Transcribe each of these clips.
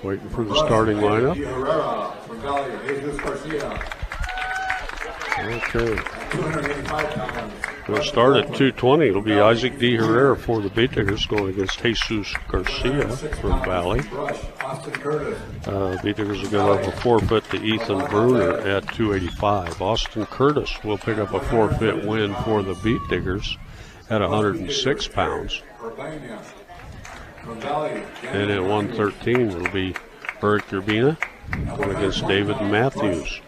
Waiting for the starting lineup. Okay. We'll start at 220. It'll be Isaac D. Herrera for the Beat Diggers going against Jesus Garcia from Valley. Beat Diggers will give up a forfeit to Ethan Bruner at 285. Austin Curtis will pick up a forfeit win for the Beat Diggers at 106 pounds. And at 113 it'll be Eric Urbina going against David Matthews.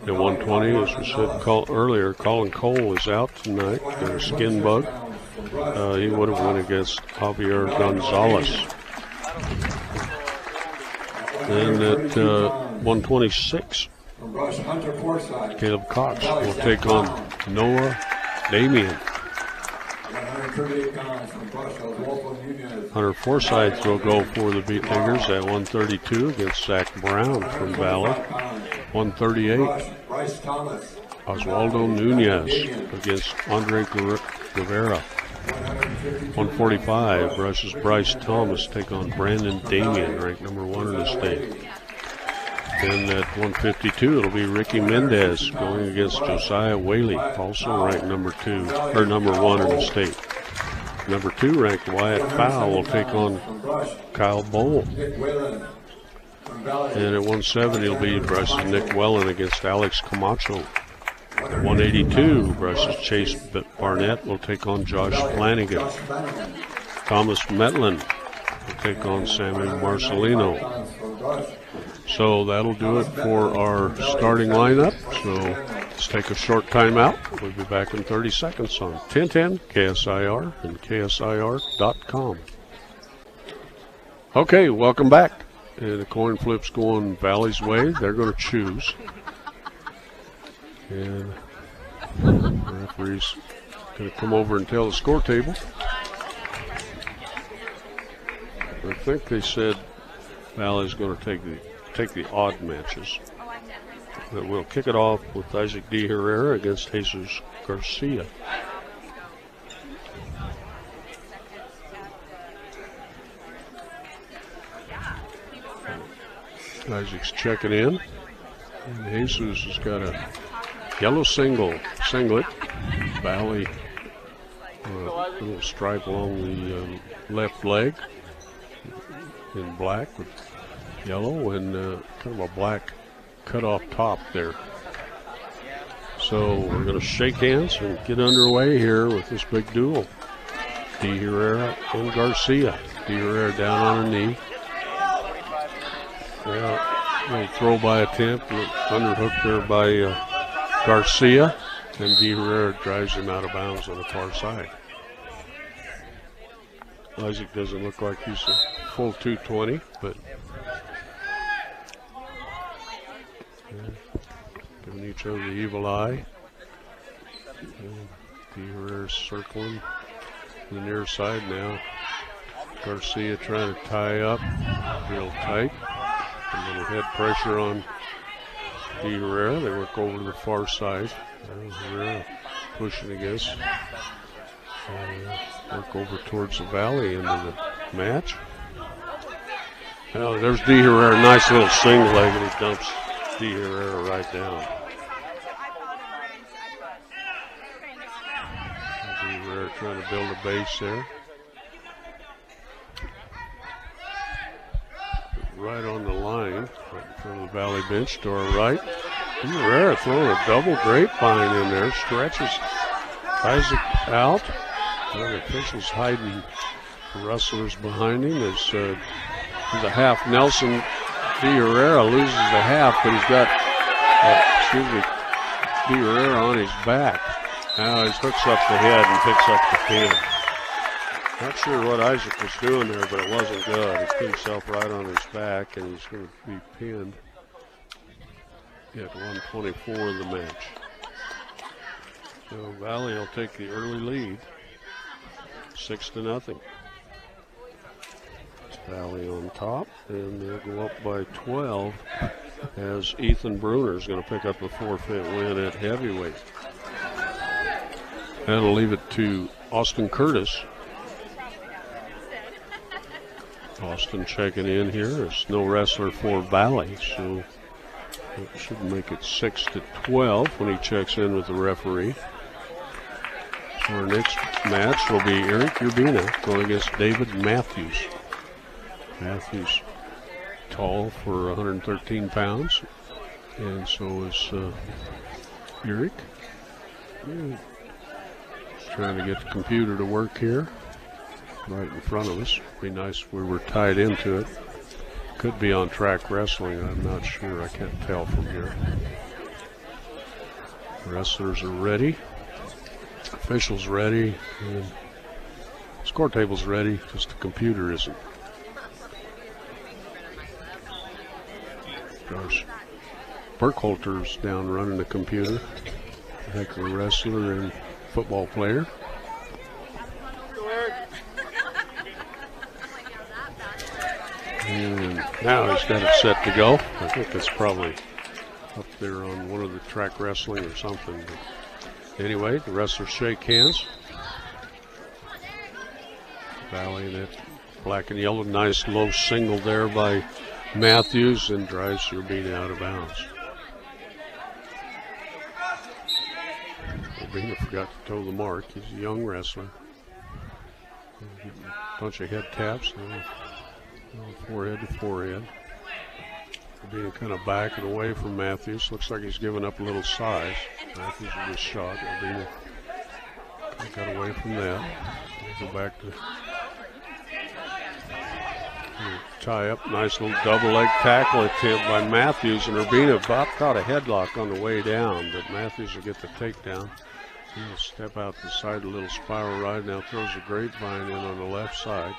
At 120, as we said earlier, Colin Cole is out tonight. Got a skin bug. He would have went against Javier Gonzalez. And at 126, Caleb Cox will take on Noah Damian. Hunter Forsyth will go for the Beat Diggers at 132 against Zach Brown from Valley. 138, Oswaldo Nunez against Andre Guevara. 145, versus Bryce Thomas take on Brandon Damian, ranked number 1 in the state. And at 152, it'll be Ricky Mendez going against Josiah Whaley, also ranked number 1 in the state. Number 2 ranked Wyatt Fowl will take on Kyle Bowl. And at 170, it'll be versus Nick Wellen against Alex Camacho. 182, versus Chase Barnett will take on Josh Flanagan. Thomas Metlin will take on Sammy Marcelino. So that'll do it for our starting lineup. So let's take a short timeout. We'll be back in 30 seconds on 1010 KSIR and KSIR.com. Okay, welcome back. And the coin flip's going Valley's way. They're going to choose. And the referee's going to come over and tell the score table. I think they said Valley's going to take the odd matches. But we'll kick it off with Isaac D. Herrera against Jesus Garcia. Isaac's checking in. And Jesus has got a yellow singlet, Valley, little stripe along the left leg in black with yellow and kind of a black cut-off top there. So we're going to shake hands and get underway here with this big duel. D. Herrera and Garcia. D. Herrera down on her knee. Yeah, a little throw by attempt, underhook there by Garcia, and D. Herrera drives him out of bounds on the far side. Isaac doesn't look like he's a full 220, but giving each other the evil eye. And D. Herrera's circling to the near side now. Garcia trying to tie up, real tight. A little head pressure on D. Herrera. They work over to the far side. Herrera pushing against. Work over towards the Valley into the match. Now there's D. Herrera. Nice little single leg, and he dumps D. Herrera right down. D. Herrera trying to build a base there. Right on the line, right in front of the Valley bench to our right. Herrera throwing a double grapevine in there, stretches Isaac out. The official's hiding the wrestlers behind him. There's a half. Nelson D. Herrera loses the half, but he's got, D. Herrera on his back. Now he hooks up the head and picks up the pin. Not sure what Isaac was doing there, but it wasn't good. He put himself right on his back, and he's going to be pinned at 124 of the match. So Valley will take the early lead, 6-0. Valley on top, and they'll go up by 12 as Ethan Bruner is going to pick up a forfeit win at heavyweight. That'll leave it to Austin Curtis. Austin checking in here. There's no wrestler for Valley, so it should make it 6-12 when he checks in with the referee. So our next match will be Eric Urbina going against David Matthews. Matthews tall for 113 pounds, and so is Eric. Trying to get the computer to work here right in front of us. Be nice if we were tied into it. Could be on Track Wrestling, I'm not sure. I can't tell from here. Wrestlers are ready. Officials ready. And score table's ready, just the computer isn't. Gosh. Burkholter's down running the computer. Heck of a wrestler and football player. And now he's got it set to go. I think it's probably up there on one of the Track Wrestling or something. But anyway, the wrestlers shake hands. Valley, that black and yellow, nice low single there by Matthews, and drives Urbina out of bounds. Urbina forgot to toe the mark. He's a young wrestler. A bunch of head taps. Forehead to forehead. Being kind of backing away from Matthews. Looks like he's giving up a little size. Matthews with a shot. Urbina got away from that. Go back to tie up. Nice little double leg tackle attempt by Matthews, and Urbina about caught a headlock on the way down, but Matthews will get the takedown. He'll step out the side, a little spiral ride. Now throws a grapevine in on the left side.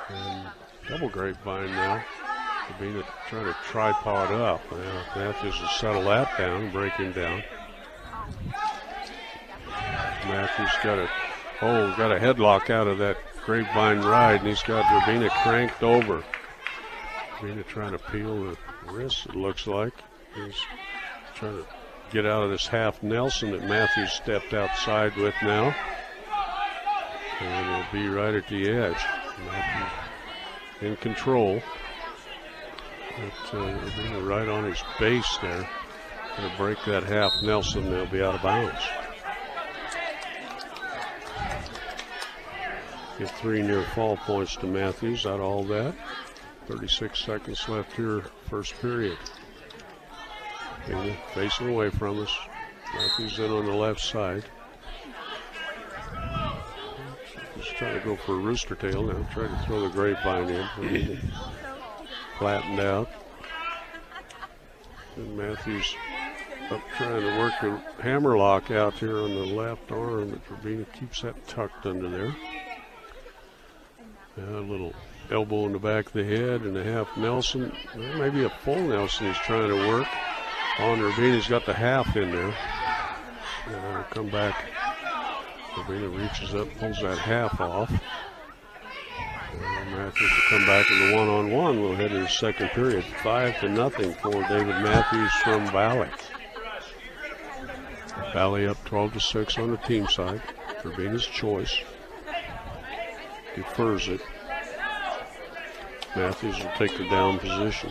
And double grapevine now. Urbina trying to tripod up. Now Matthews will settle that down and break him down. Matthews got a headlock out of that grapevine ride, and he's got Urbina cranked over. Urbina trying to peel the wrist, it looks like. He's trying to get out of this half Nelson that Matthews stepped outside with now. And he'll be right at the edge. Matthews in control. But Urbina right on his base there. Going to break that half Nelson, they'll be out of bounds. Get 3 near fall points to Matthews out of all that. 36 seconds left here, first period. Facing away from us. Matthews in on the left side. He's trying to go for a rooster tail now. Trying to throw the grapevine in. Flattened out. And Matthews up trying to work a hammerlock out here on the left arm, but Urbina keeps that tucked under there. A little elbow in the back of the head and a half Nelson. Maybe a full Nelson he's trying to work on. Urbina's got the half in there. And come back. Urbina reaches up, pulls that half off. And Matthews will come back in the one-on-one. We'll head into the second period. 5-0 for David Matthews from Valley. Valley up 12-6 on the team side. Urbina's choice. Defers it. Matthews will take the down position.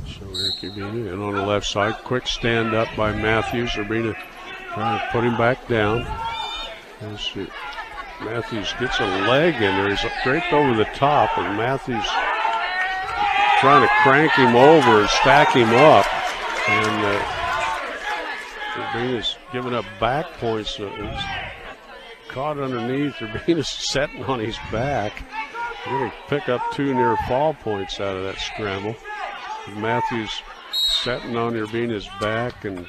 So Eric Urbina in on the left side. Quick stand up by Matthews. Urbina trying to put him back down. Matthews gets a leg in there. He's draped over the top, and Matthews trying to crank him over and stack him up. And Urbina's giving up back points. He's caught underneath. Urbina's setting on his back. Really pick up 2 near fall points out of that scramble. Matthews setting on Urbina's back and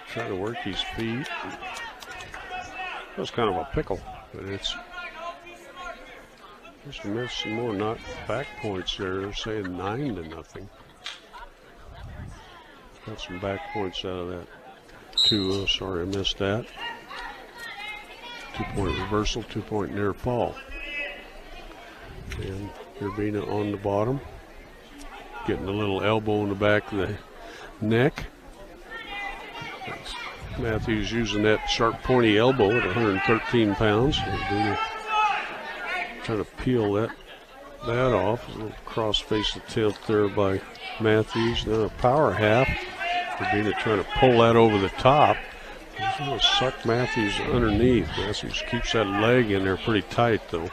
trying to work his feet. That was kind of a pickle, but it's just missed some more not back points there. They're saying 9-0. Got some back points out of that too. Sorry, I missed that. 2-point reversal, 2-point near fall. And Urbina on the bottom. Getting a little elbow in the back of the neck. Matthews using that sharp, pointy elbow at 113 pounds. Trying to peel that off. A little cross-face attempt there by Matthews. Now a power half. Urbina trying to pull that over the top. He's going to suck Matthews underneath. Matthews keeps that leg in there pretty tight, though.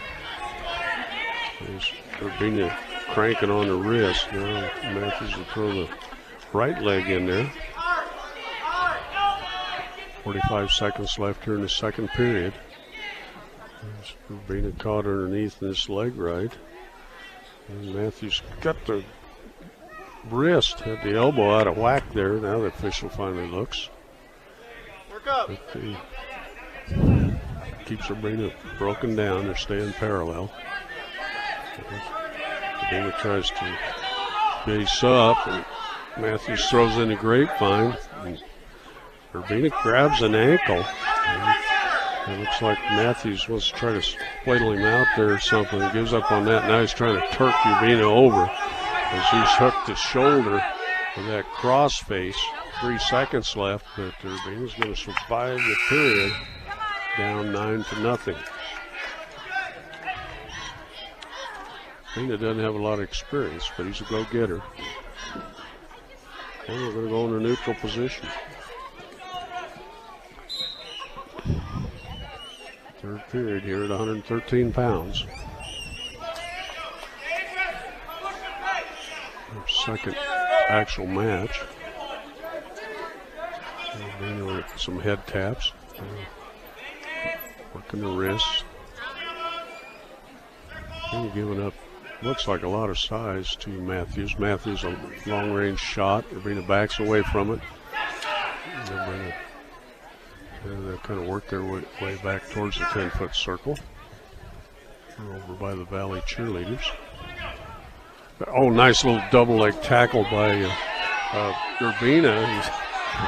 There's Urbina cranking on the wrist. Now Matthews will throw the right leg in there. 45 seconds left here in the second period. Urbina caught underneath this leg right. And Matthews got the wrist, had the elbow out of whack there. Now the official finally looks. Keeps Urbina broken down. They're staying parallel. Urbina tries to base up, and Matthews throws in the grapevine. And Urbina grabs an ankle. It looks like Matthews wants to try to spladle him out there or something. He gives up on that. Now he's trying to Turk Urbina over as he's hooked his shoulder with that cross face. 3 seconds left, but Urbina's going to survive the period. Down 9-0. Urbina doesn't have a lot of experience, but he's a go-getter. And we're going to go in a neutral position. Third period here at 113 pounds. Our second actual match. Some head taps. Working the wrists. And giving up, looks like a lot of size to Matthews. Matthews a long-range shot. Urbina backs away from it. And they kind of work their way back towards the 10-foot circle. They're over by the Valley cheerleaders. Oh, nice little double leg tackle by Urbina. He's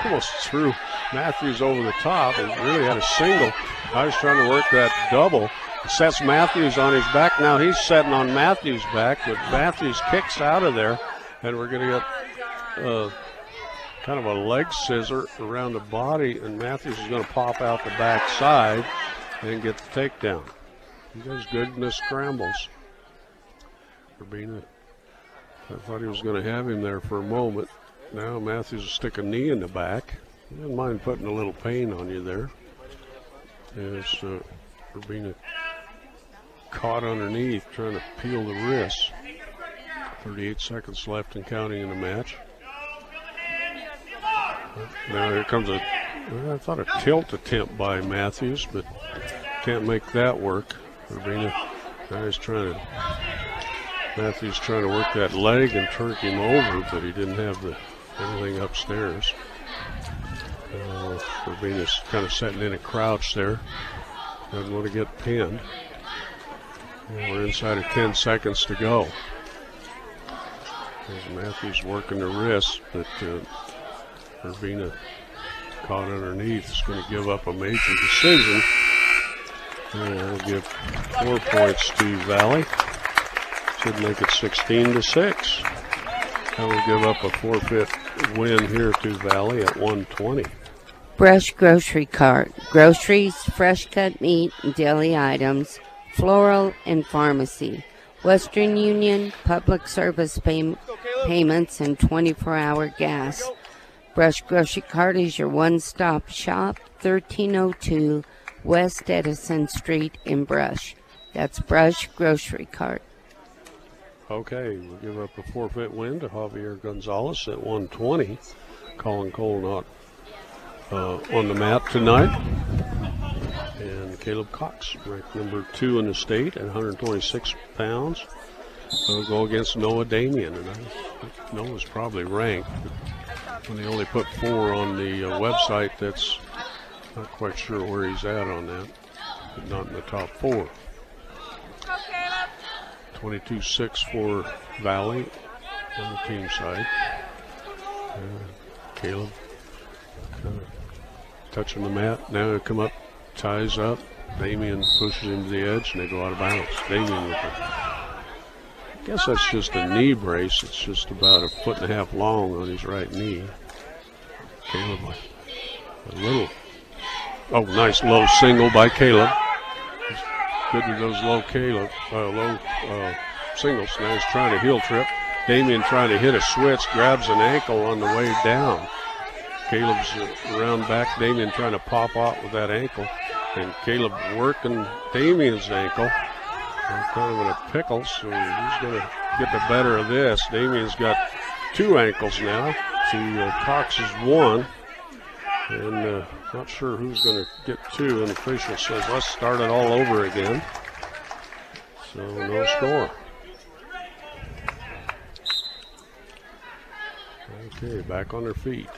almost threw Matthews over the top. He really had a single. I was trying to work that double. Sets Matthews on his back. Now he's setting on Matthews' back, but Matthews kicks out of there, and we're going to get kind of a leg scissor around the body, and Matthews is going to pop out the back side and get the takedown. He does good in the scrambles. Urbina, I thought he was going to have him there for a moment. Now Matthews will stick a knee in the back. He doesn't mind putting a little pain on you there. As Urbina caught underneath, trying to peel the wrist. 38 seconds left and counting in the match. Now here comes I thought a tilt attempt by Matthews, but can't make that work. Urbina, Matthews trying to work that leg and turn him over, but he didn't have anything upstairs. Urbina's kind of setting in a crouch there. Doesn't want to get pinned. And we're inside of 10 seconds to go. As Matthews working the wrist, but Urbina caught underneath. Is going to give up a major decision. And that'll give 4 points to Valley. Should make it 16-6. That will give up a forfeit win here to Valley at 120. Brush Grocery Cart. Groceries, fresh cut meat, and deli items, floral, and pharmacy. Western Union, public service payments, and 24-hour gas. Brush Grocery Cart is your one-stop shop, 1302 West Edison Street in Brush. That's Brush Grocery Cart. Okay, we'll give up a forfeit win to Javier Gonzalez at 120. Colin Cole not on the map tonight. And Caleb Cox, ranked number 2 in the state at 126 pounds. Will go against Noah Damien. And Noah's probably ranked. When they only put 4 on the website, that's not quite sure where he's at on that. But not in the top 4. 22-6 for Valley on the team side. Caleb touching the mat. Now they come up, ties up. Damien pushes him to the edge, and they go out of bounds. Damien with it. I guess that's just a knee brace. It's just about 1.5 feet long on his right knee. Caleb A little. Oh, nice low single by Caleb. Good with those low singles. Now he's trying to heel trip. Damian trying to hit a switch, grabs an ankle on the way down. Caleb's around back. Damian trying to pop out with that ankle. And Caleb working Damian's ankle. Kind of in a pickle, so he's going to get the better of this. Damian's got 2 ankles now to Cox's 1. And not sure who's going to get 2. And the official says, let's start it all over again. So no score. Okay, back on their feet.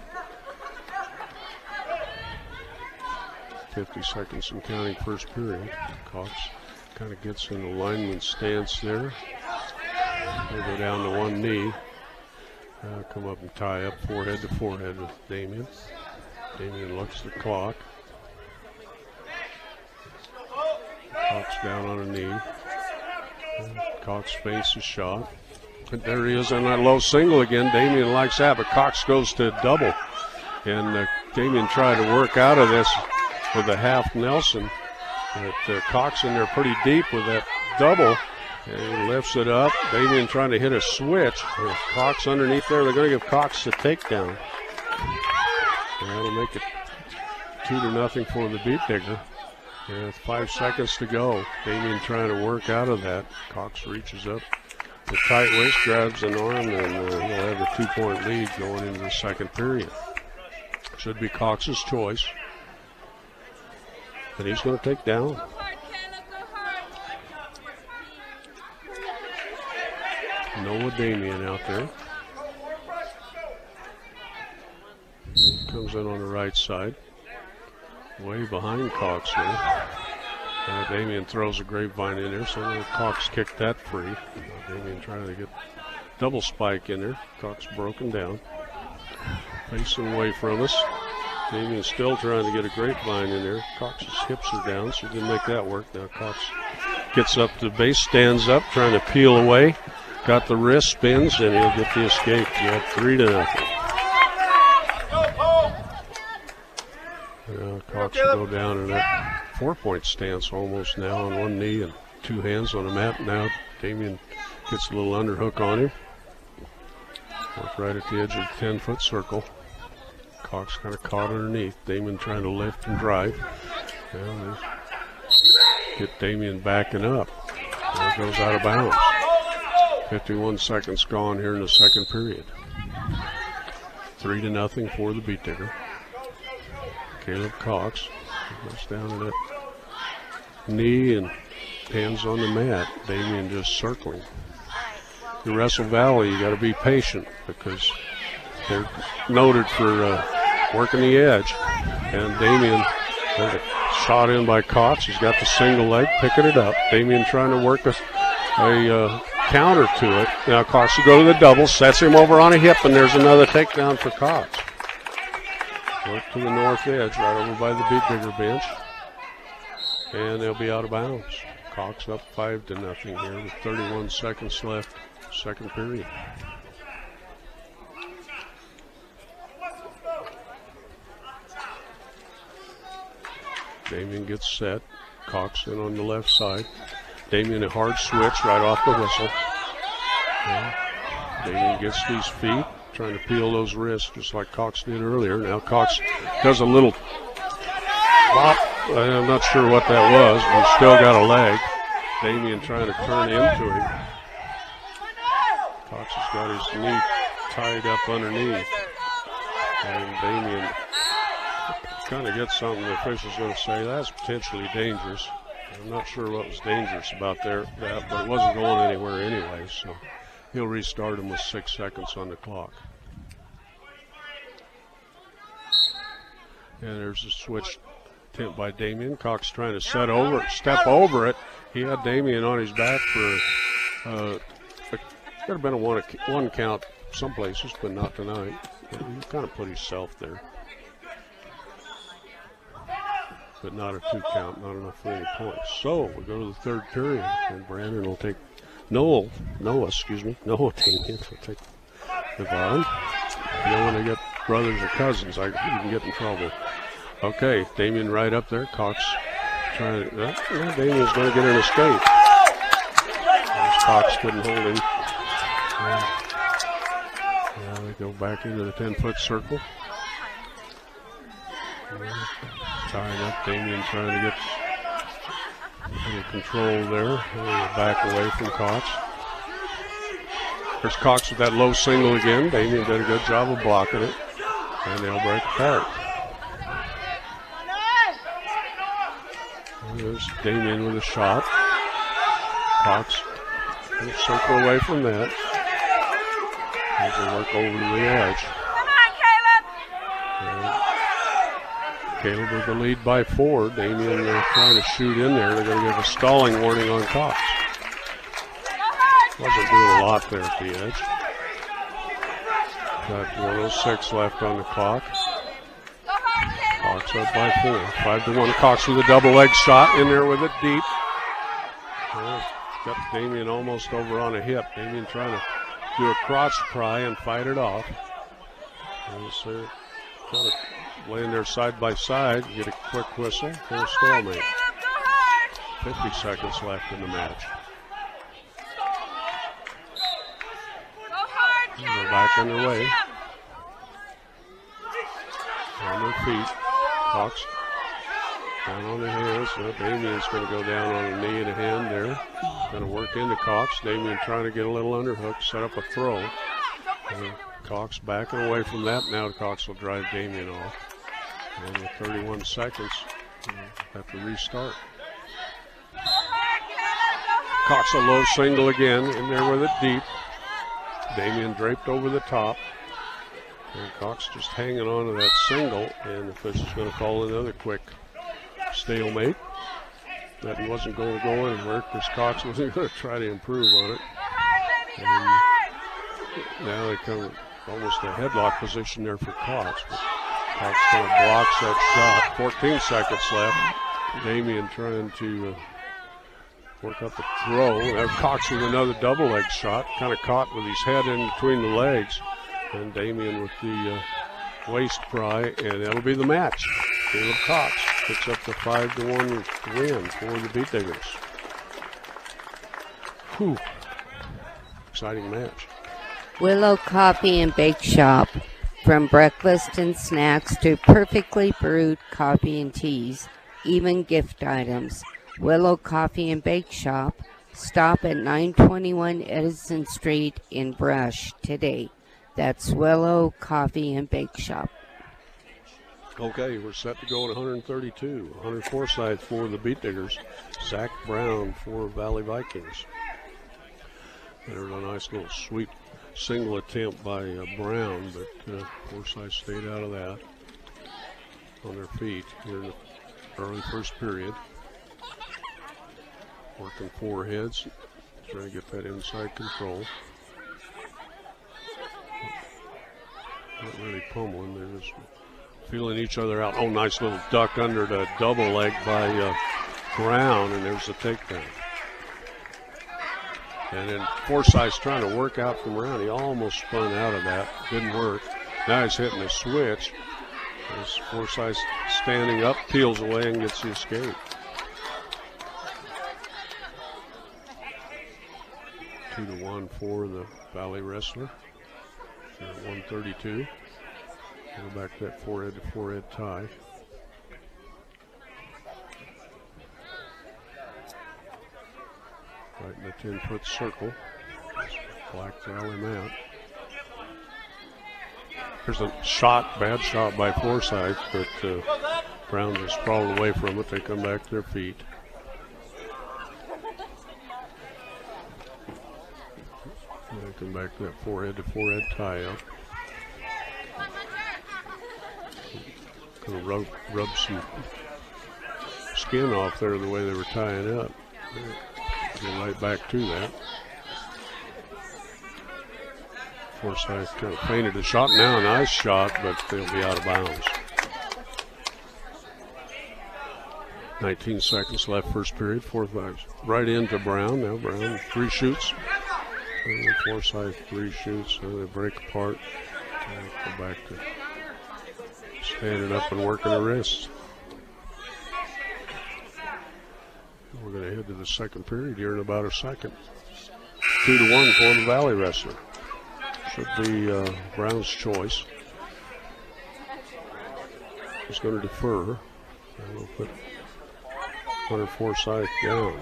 50 seconds and counting first period. Cox kind of gets in the lineman stance there. They go down to one knee. Come up and tie up forehead to forehead with Damian. Damian looks the clock. Cox down on a knee. Cox feints a shot. And there he is on that low single again. Damian likes that, but Cox goes to double. And Damian tried to work out of this with a half Nelson. But Cox in there pretty deep with that double. And he lifts it up. Damian trying to hit a switch. With Cox underneath there. They're going to give Cox the takedown. And that'll make it 2-0 for the Beat Digger. And 5 seconds to go. Damian trying to work out of that. Cox reaches up the tight waist, grabs an arm, and he'll have a 2-point lead going into the second period. Should be Cox's choice. And he's going to take down. Noah Damian out there. Comes in on the right side. Way behind Cox there. Damian throws a grapevine in there, so Cox kicked that free. Damian trying to get double spike in there. Cox broken down. Facing away from us. Damian still trying to get a grapevine in there. Cox's hips are down, so he didn't make that work. Now Cox gets up to the base, stands up, trying to peel away. Got the wrist, spins, and he'll get the escape. You have 3-0. Cox will go down in that 4-point stance almost now on one knee and 2 hands on the mat. Now Damian gets a little underhook on him. Right at the edge of the 10-foot circle. Cox kind of caught underneath. Damian trying to lift and drive. Now get Damian backing up. There goes out of bounds. 51 seconds gone here in the second period. 3-0 for the Beat Digger. Caleb Cox goes down to that knee and hands on the mat. Damian just circling. The Wrestle Valley, you got to be patient because they're noted for working the edge. And Damian, there's a shot in by Cox. He's got the single leg, picking it up. Damian trying to work a counter to it. Now Cox will go to the double, sets him over on a hip, and there's another takedown for Cox. Work to the north edge, right over by the Beat Digger bench. And they'll be out of bounds. Cox up 5-0 here with 31 seconds left, second period. Damian gets set. Cox in on the left side. Damian a hard switch right off the whistle. And Damian gets these feet, trying to peel those wrists just like Cox did earlier. Now Cox does a little bop. I'm not sure what that was, but he's still got a leg. Damian trying to turn into him. Cox has got his knee tied up underneath. And Damian kind of gets something the official's going to say, that's potentially dangerous. I'm not sure what was dangerous about that, but it wasn't going anywhere anyway, so he'll restart him with 6 seconds on the clock. And there's a switch attempt by Damian. Cox trying to step over it. He had Damian on his back for, could have been a one count some places, but not tonight. He kind of put himself there. But not a 2 count, not enough for any points. So we go to the third period, and Brandon will take Noah Damian will take Yvonne. You know, when they get brothers or cousins, you can get in trouble. Okay, Damien right up there. Cox trying to. Damien's going to get an escape. Cox couldn't hold him. Now they go back into the 10-foot circle. Tying up, Damien trying to get a little control there. Back away from Cox. There's Cox with that low single again. Damien did a good job of blocking it. And they'll break apart. There's Damien with a shot. Cox will circle away from that. He's going to work over to the edge. Caleb with the lead by 4. Damien trying to shoot in there. They're going to give a stalling warning on Cox. Wasn't doing a lot there at the edge. Got 1:06 left on the clock. Cox up by 4. 5-1. Cox with a double leg shot in there with it deep. Got Damien almost over on a hip. Damien trying to do a crotch pry and fight it off. So kind of laying there side by side. Get a quick whistle for a stalemate. 50 seconds left in the match. They're back underway. On their feet. Cox down on the hands. Damien's going to go down on a knee and a hand there. Going to work into Cox. Damien trying to get a little underhook, set up a throw. Cox backing away from that. Now Cox will drive Damien off. And with 31 seconds, have to restart. Cox a low single again, in there with it deep. Damien draped over the top. And Cox just hanging on to that single, and the official's going to call another quick stalemate. That wasn't going to go anywhere because Cox wasn't going to try to improve on it. And now they come almost a headlock position there for Cox. But Cox kind of blocks that shot. 14 seconds left. Damien trying to work up a throw. Now Cox with another double leg shot. Kind of caught with his head in between the legs. And Damien with the waist pry, and that'll be the match. Caleb Cox picks up the 5-1 win for the Beat Diggers. Whew. Exciting match. Willow Coffee and Bake Shop. From breakfast and snacks to perfectly brewed coffee and teas, even gift items. Willow Coffee and Bake Shop. Stop at 921 Edison Street in Brush today. That's Willow Coffee and Bake Shop. Okay, we're set to go at 132. Hunter Forsyth for the Beat Diggers. Zach Brown for Valley Vikings. There's a nice little sweet single attempt by Brown, but Forsyth stayed out of that. On their feet here in the early first period. Working 4 heads. Trying to get that inside control. Not really pummeling. They're just feeling each other out. Oh, nice little duck under the double leg by Brown, and there's the takedown. And then Forsyth's trying to work out from around. He almost spun out of that. Didn't work. Now he's hitting the switch. As Forsyth standing up, peels away and gets the escape. 2-1 for the Valley wrestler. They're at 132. Go back to that forehead tie. Right in the 10-foot circle. Black Valley mat. There's a shot, bad shot by Forsyth, but Brown just sprawled away from it. They come back to their feet. They come back to that forehead tie up. Gonna rub some skin off there the way they were tying up. Go right back to that. Forsyth kind of feinted the shot. Now a nice shot, but they'll be out of bounds. 19 seconds left first period. Forsyth right into Brown. Now Brown 3 shoots. And Forsyth 3 shoots. So they break apart. And go back to Standing up and working the wrists. We're going to head to the second period here in about a second. 2-1 for the Valley wrestler. Should be Brown's choice. He's going to defer. And we'll put Hunter Forsyth down.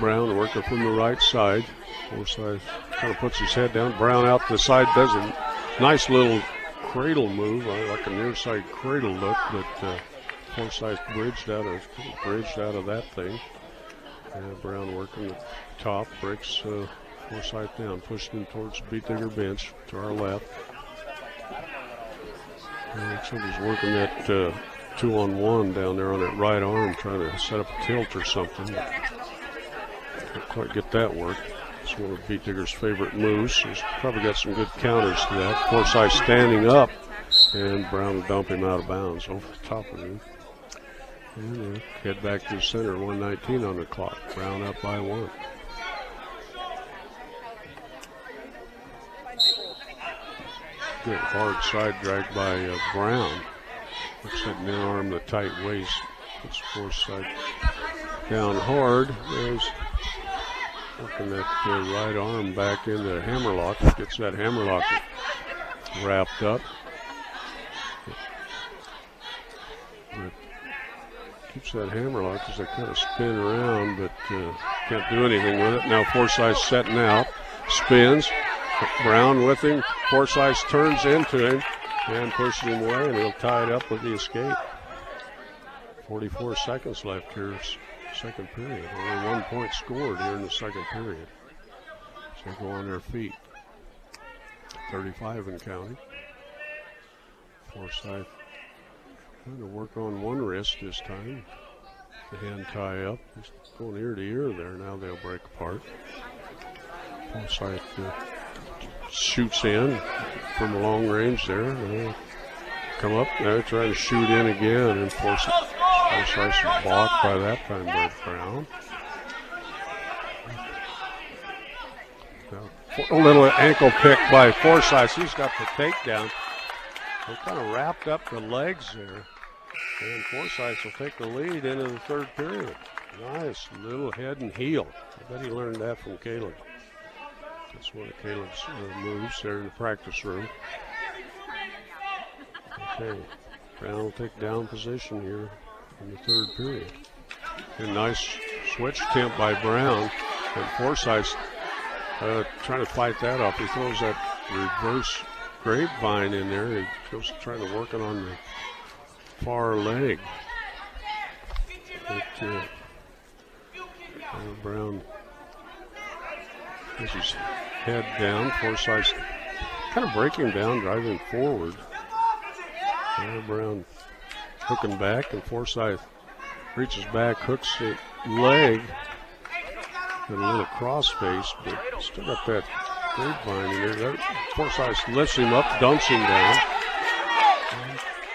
Brown working from the right side. Forsyth kind of puts his head down. Brown out the side does a nice little cradle move, like a near side cradle look, but Forsyth bridged out of that thing. And Brown working the top, breaks Forsyth down, pushing him towards Beat Digger bench to our left. And looks like he's working that 2-on-1 down there on that right arm, trying to set up a tilt or something. Can't quite get that work. It's one of Beat Digger's favorite moves. He's probably got some good counters to that. Forsyth standing up, and Brown will dump him out of bounds over the top of him. And head back to the center, 1:19 on the clock. Brown up by 1. Good hard side drag by Brown. Looks like near arm, the tight waist. Puts Forsyth down hard. There's working that right arm back into hammerlock. Gets that hammerlock wrapped up. But keeps that hammerlock as they kind of spin around, but can't do anything with it. Now Forsyth setting out, spins. Brown with him. Forsyth turns into him and pushes him away, and he'll tie it up with the escape. 44 seconds left here. Second period. Only 1 point scored here in the second period. So they go on their feet. 35 and counting. Forsyth trying to work on one wrist this time. The hand tie up. He's going ear to ear there. Now they'll break apart. Forsyth shoots in from long range there. Come up there, try to shoot in again, and Forsyth's blocked by that time by Brown. A little ankle pick by Forsyth. He's got the takedown. They kind of wrapped up the legs there. And Forsyth will take the lead into the third period. Nice little head and heel. I bet he learned that from Caleb. That's one of Caleb's moves there in the practice room. Okay, Brown will take down position here in the third period. A nice switch attempt by Brown, and Forsyth trying to fight that off. He throws that reverse grapevine in there. He goes trying to work it on the far leg. But, Brown has his head down. Forsyth kind of breaking down, driving forward. Brown hooking back, and Forsyth reaches back, hooks the leg, and a little cross face, but still got that grapevine in there. Forsyth lifts him up, dumps him down.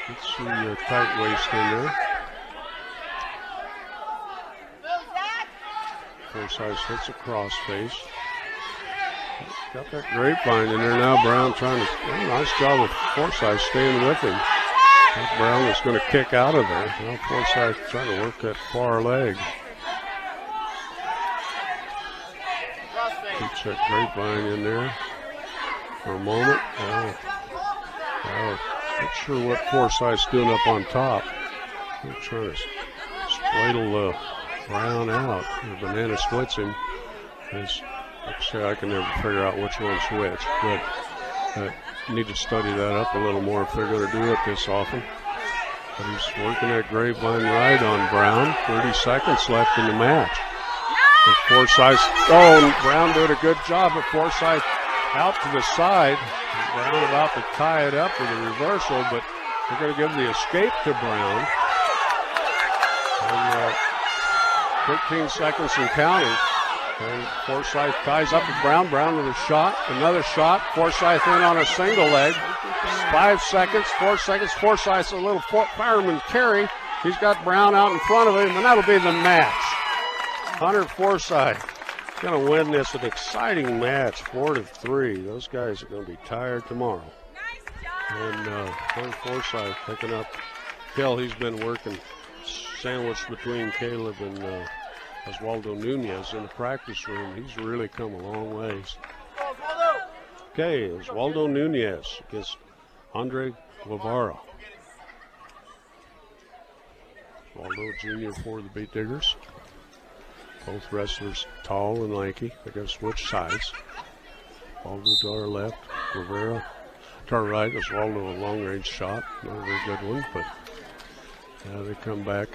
Gets the tight waist in there. Forsyth hits a cross face. Got that grapevine in there now. Brown trying to, nice job of Forsyth staying with him. Brown was going to kick out of there. Now Forsyth trying to work that far leg. Keeps that grapevine in there for a moment. Not sure what Forsyth's doing up on top. They're trying to spladle Brown out. The banana splits him. Like I say, I can never figure out which one's which, but need to study that up a little more if they're going to do it this often. But he's working that grapevine right on Brown. 30 seconds left in the match. And Forsyth, Brown did a good job, but Forsyth out to the side. Brown about to tie it up with a reversal, but they're going to give the escape to Brown. And 13 seconds and counting. And Forsyth ties up with Brown. Brown with a shot. Another shot. Forsyth in on a single leg. 5 seconds. 4 seconds. Forsyth's a little fireman carry. He's got Brown out in front of him, and that'll be the match. Hunter Forsyth going to win this an exciting match, 4-3. Those guys are going to be tired tomorrow. And Clint Forsyth picking up Hill. He's been working sandwiched between Caleb and Oswaldo Nunez in the practice room. He's really come a long ways. Okay, Oswaldo Nunez against Andre Guevara. Oswaldo Jr. for the Beat Diggers. Both wrestlers tall and lanky. They're going to switch sides. Oswaldo to our left, Guevara to our right. Oswaldo a long-range shot. Not a very good one, but now they come back.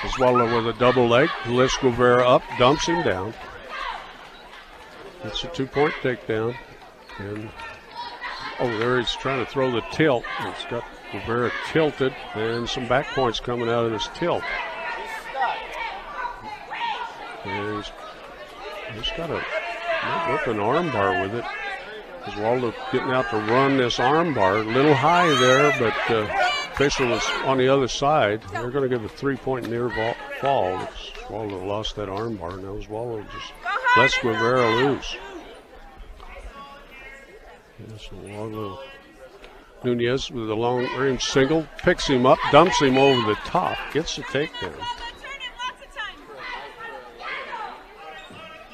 Oswaldo with a double leg. Lifts Guevara up, dumps him down. It's a 2-point takedown. And there he's trying to throw the tilt. It's got Guevara tilted, and some back points coming out of this tilt. And he's got a whip an arm bar with it. Oswaldo getting out to run this arm bar. A little high there, but Fisher was on the other side. They're going to give a 3-point near fall. Oswaldo lost that arm bar. Now Oswaldo just lets Guevara loose. Yes, Oswaldo Nunez with a long range single, picks him up, dumps him over the top, gets the takedown.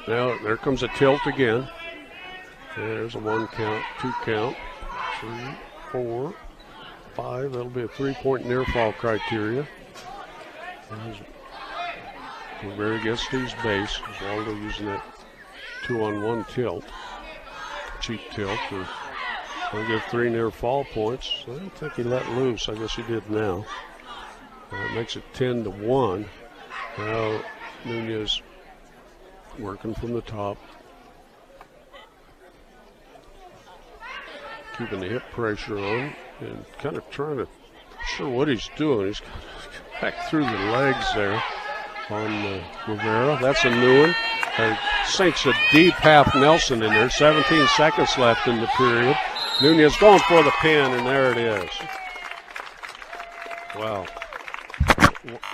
Now there comes a tilt again. There's a 1 count, 2 count, 3, 4, 5. That'll be a 3-point near fall criteria. Guevara gets to his base. Oswaldo using that 2-on-1 tilt. Cheap tilt. We'll give 3 near fall points. I don't think he let loose. I guess he did now. It makes it 10-1. Now Nunez working from the top. Keeping the hip pressure on and kind of trying to, sure what he's doing. He's back through the legs there on Guevara. That's a new one. Sinks a deep half Nelson in there. 17 seconds left in the period. Nunez going for the pin, and there it is. Wow.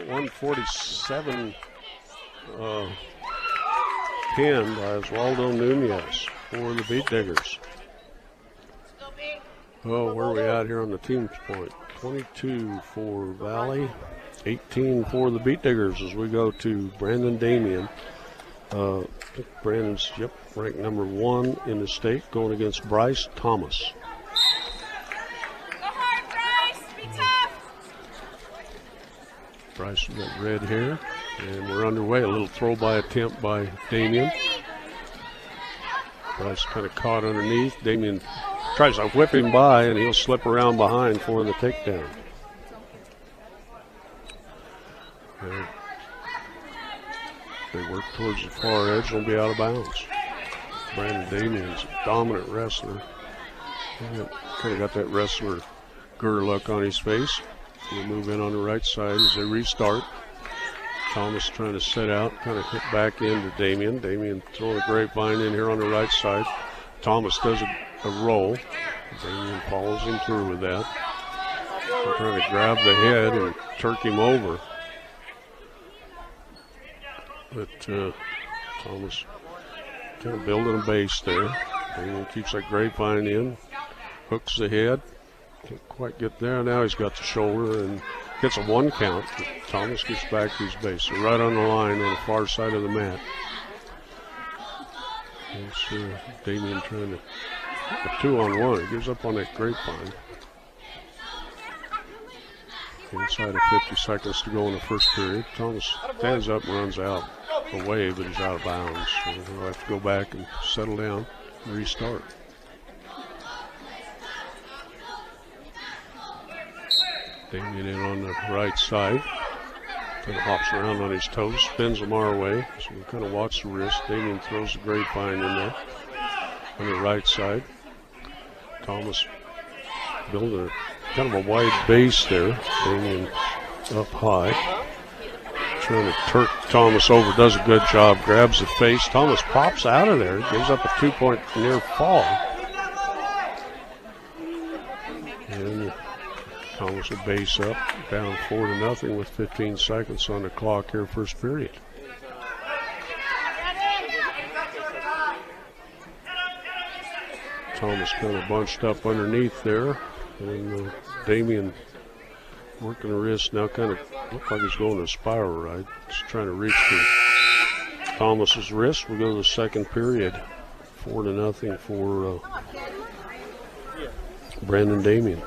147 pinned by Oswaldo Nunez for the Beat Diggers. Oh, where are we at here on the team's point? 22 for Valley, 18 for the Beat Diggers as we go to Brandon Damien. I think Brandon's, ranked number 1 in the state, going against Bryce Thomas. Go hard, Bryce. Be tough. Bryce with that red hair, and we're underway. A little throw-by attempt by Damien. Bryce kind of caught underneath. Damien tries to whip him by, and he'll slip around behind for the takedown. They work towards the far edge, they'll be out of bounds. Brandon Damien's a dominant wrestler. Kind of got that wrestler Gurr look on his face. He'll move in on the right side as they restart. Thomas trying to set out, kind of hit back into Damien. Damien throwing a grapevine in here on the right side. Thomas does a roll. Damien follows him through with that. They're trying to grab the head and turk him over. But Thomas kind of building a base there. Damien keeps that grapevine in, hooks the head. Can't quite get there. Now he's got the shoulder and gets a 1 count. Thomas gets back to his base. So right on the line on the far side of the mat. It's Damien trying to a 2-on-1. He gives up on that grapevine. Inside of 50 seconds to go in the first period. Thomas stands up and runs out away, but he's out of bounds. So he'll have to go back and settle down and restart. Damien in on the right side. Kind of hops around on his toes, spins them our way. So we kind of watch the wrist. Damien throws the grapevine in there on the right side. Thomas building kind of a wide base there. Damien up high. Trying to turk Thomas over, does a good job, grabs the face. Thomas pops out of there, gives up a 2-point near fall. And Thomas will base up, down 4-0 with 15 seconds on the clock here, first period. Thomas kind of bunched up underneath there. And Damien working the wrist now, kind of looked like he's going to a spiral ride. Just trying to reach for Thomas's wrist. We go to the second period. 4-0 for Brandon Damien.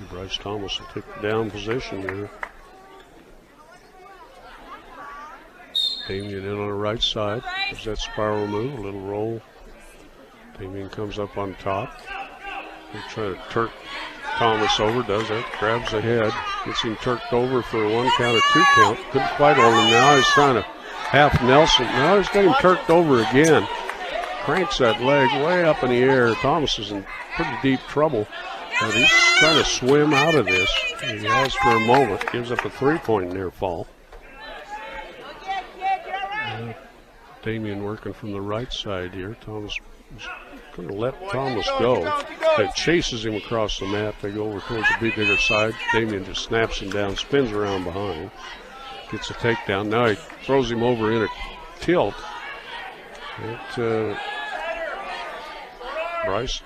Bryce Thomas will take the down position there. Damien in on the right side. There's that spiral move, a little roll. Damien comes up on top. They try to Turk Thomas over, does that, grabs the head, gets him turked over for a 1 count or 2 count. Couldn't quite hold him now. He's trying to half Nelson. Now he's got him turked over again. Cranks that leg way up in the air. Thomas is in pretty deep trouble. And he's trying to swim out of this. He has for a moment. Gives up a 3-point near fall. Damien working from the right side here. Thomas is going to let Thomas go. It chases him across the mat. They go over towards the bigger side. Damien just snaps him down, spins around behind. Gets a takedown. Now he throws him over in a tilt. Bryce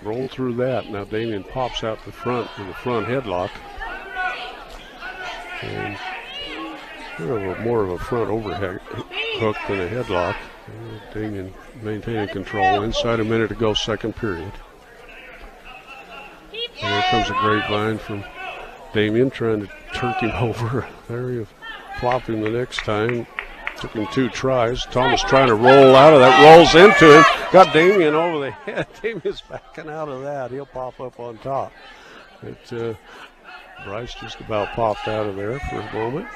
rolled through that. Now Damien pops out the front with a front headlock. And more of a front overhead hook than a headlock. Damien maintaining control. Inside a minute to go, second period. And here comes a grapevine from Damien trying to turk him over. There you flop him the next time. Took him 2 tries. Thomas trying to roll out of that. Rolls into him. Got Damien over the head. Damien's backing out of that. He'll pop up on top. But Bryce just about popped out of there for a moment.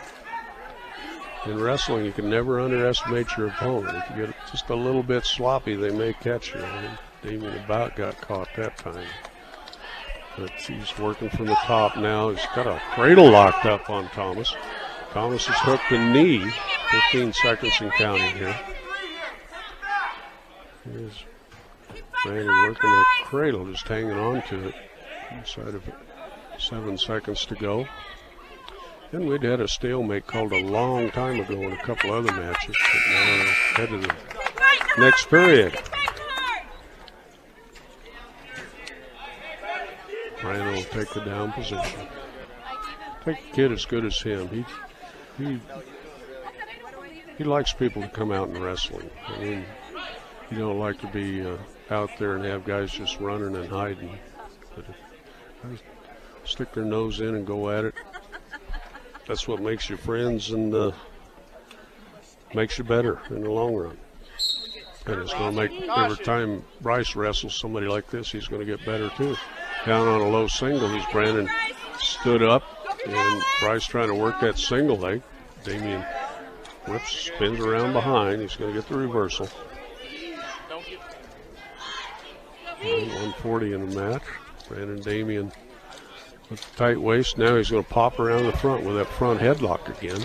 In wrestling, you can never underestimate your opponent. If you get just a little bit sloppy, they may catch you. Damien about got caught that time. But he's working from the top now. He's got a cradle locked up on Thomas. Thomas has hooked the knee. 15 seconds and counting here. Here's Brandon working the cradle, just hanging on to it. Inside of 7 seconds to go. And we'd had a stalemate called a long time ago in a couple other matches. But now head to the next period. Brandon will take the down position. Take a kid as good as him. He likes people to come out and wrestling. I mean, you don't like to be out there and have guys just running and hiding. But if guys stick their nose in and go at it, that's what makes you friends and makes you better in the long run. And it's going to make, every time Bryce wrestles somebody like this, he's going to get better too. Down on a low single, he's Brandon stood up, and Bryce trying to work that single leg. Damien whips, spins around behind. He's going to get the reversal. 140 in the match. Brandon Damien with the tight waist. Now he's going to pop around the front with that front headlock again.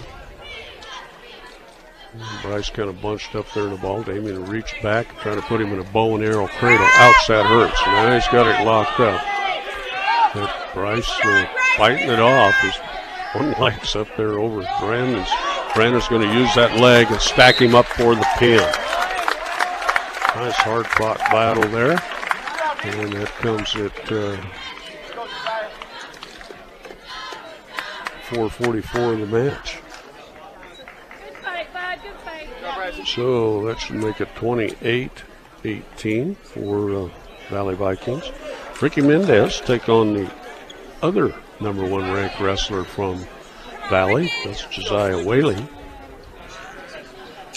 And Bryce kind of bunched up there in the ball. Damien reached back, trying to put him in a bow and arrow cradle. Ouch, that hurts. Now he's got it locked up. But Bryce fighting it off. His one leg's up there over Brandon's. Brandon's going to use that leg and stack him up for the pin. Nice hard-fought battle there. And that comes at 4:44 in the match. Good fight, bud. Good fight. So that should make it 28-18 for Valley Vikings. Ricky Mendez take on the other #1 ranked wrestler from Valley. That's Josiah Whaley.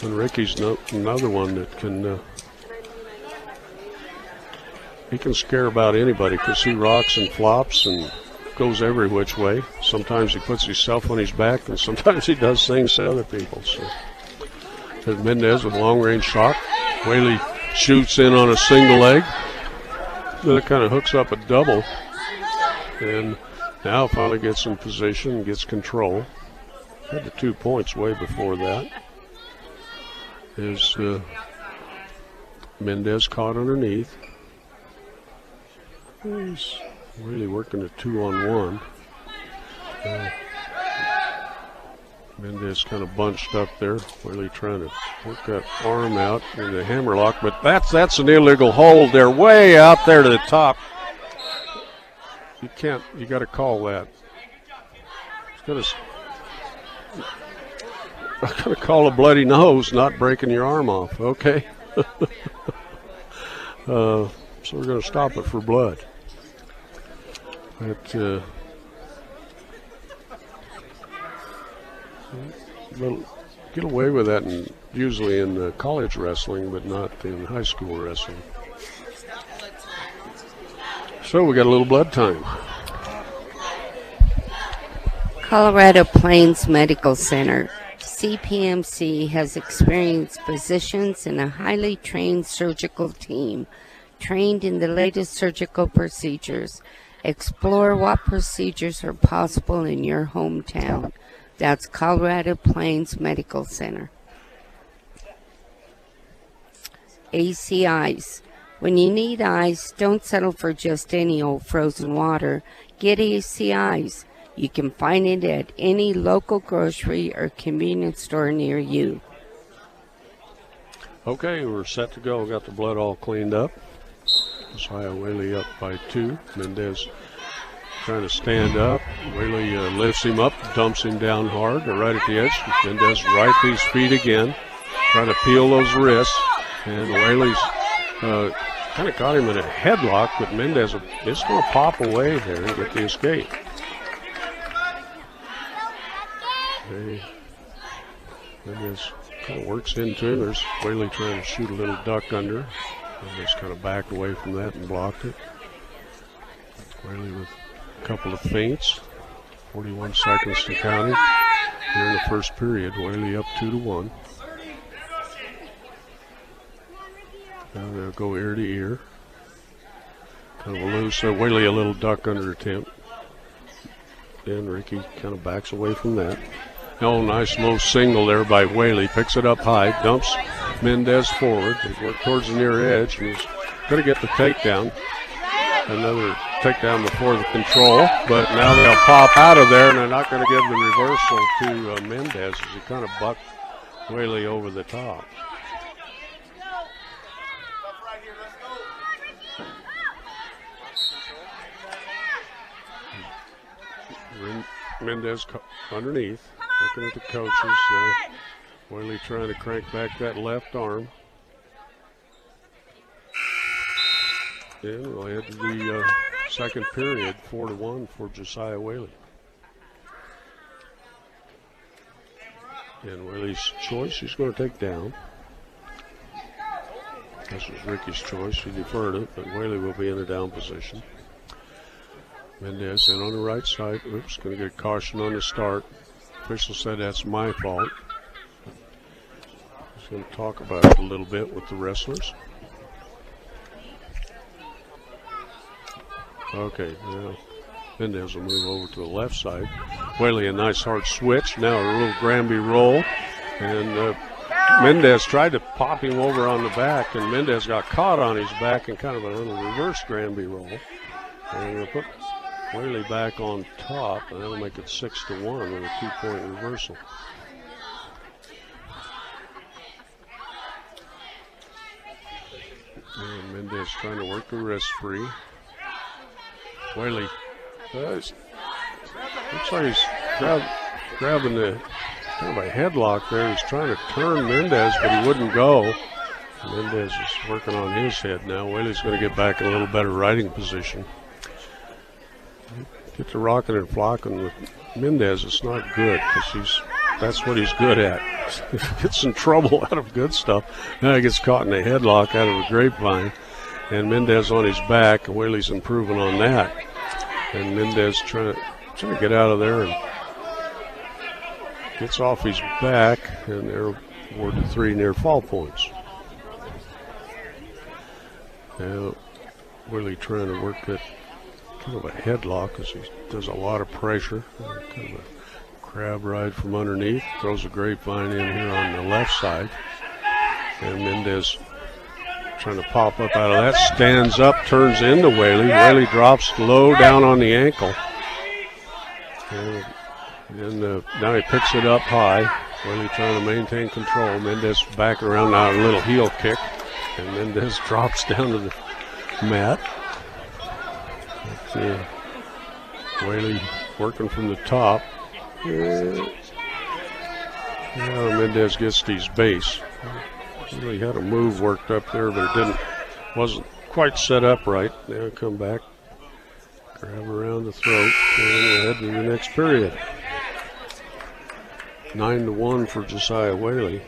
And Ricky's another one that can he can scare about anybody because he rocks and flops and goes every which way. Sometimes he puts himself on his back, and sometimes he does things to other people. So there's Mendez with a long-range shot. Whaley shoots in on a single leg. Then it kind of hooks up a double. And now finally gets in position and gets control. Had the 2 points way before that. Is Mendez caught underneath. He's really working a 2-on-1. Mendez kind of bunched up there. Whaley trying to work that arm out in the hammerlock, but that's an illegal hold. They're way out there to the top. You got to call that. I'm going to call a bloody nose, not breaking your arm off, okay? So we're going to stop it for blood. They'll get away with that usually in college wrestling, but not in high school wrestling. So we got a little blood time. Colorado Plains Medical Center, CPMC, has experienced physicians and a highly trained surgical team trained in the latest surgical procedures. Explore what procedures are possible in your hometown. That's Colorado Plains Medical Center. AC Ice. When you need ice, don't settle for just any old frozen water. Get AC Ice. You can find it at any local grocery or convenience store near you. Okay, we're set to go. Got the blood all cleaned up. Josiah Whaley up by 2. Mendez trying to stand up. Whaley lifts him up, dumps him down hard, right at the edge. Mendez right to his feet again, trying to peel those wrists. And Whaley's kind of got him in a headlock, but Mendez is going to pop away there and get the escape. Mendez kind of works into him. There's Whaley trying to shoot a little duck under. Mendez kind of backed away from that and blocked it. Whaley with a couple of feints. 41 seconds to counting. Here in the first period, Whaley up 2-1. Now they'll go ear to ear. Kind of a loose. Whaley a little duck under attempt. Then Ricky kind of backs away from that. Oh, nice low single there by Whaley. Picks it up high, dumps Mendez forward. They work towards the near edge, and he's going to get the takedown. Another takedown before the control, but now they'll pop out of there, and they're not going to give the reversal to Mendez as he kind of bucked Whaley over the top. Mendez underneath, looking at the coaches. Whaley trying to crank back that left arm. And we'll head to the second period, 4-1 for Josiah Whaley. And Whaley's choice, he's going to take down. This was Ricky's choice. He deferred it, but Whaley will be in a down position. Mendez in on the right side. Oops, going to get caution on the start. Official said that's my fault. He's going to talk about it a little bit with the wrestlers. Okay, now Mendez will move over to the left side. Whaley a nice hard switch. Now a little Granby roll. And Mendez tried to pop him over on the back, and Mendez got caught on his back and kind of a little reverse Granby roll. And we'll put Whaley back on top, and that'll make it 6-1 with a 2-point reversal. And Mendez trying to work the wrist free. Whaley looks like he's grabbing the kind of a headlock there. He's trying to turn Mendez, but he wouldn't go. Mendez is working on his head now. Whaley's going to get back in a little better riding position. Get to rocking and flocking with Mendez. It's not good because that's what he's good at. Gets in trouble out of good stuff. Now he gets caught in a headlock out of a grapevine. And Mendez on his back. Whaley's improving on that. And Mendez trying to get out of there and gets off his back. And they're awarded 3 near fall points. Now Whaley trying to work that kind of a headlock because he does a lot of pressure. Kind of a crab ride from underneath. Throws a grapevine in here on the left side. And Mendez trying to pop up out of that. Stands up, turns into Whaley. Whaley drops low down on the ankle. And And now he picks it up high. Whaley trying to maintain control. Mendez back around now, a little heel kick. And Mendez drops down to the mat. Whaley working from the top. Now Mendez gets to his base. He had a move worked up there, but it wasn't quite set up right. Now come back, grab around the throat, and we'll head to the next period. 9-1 for Josiah Whaley.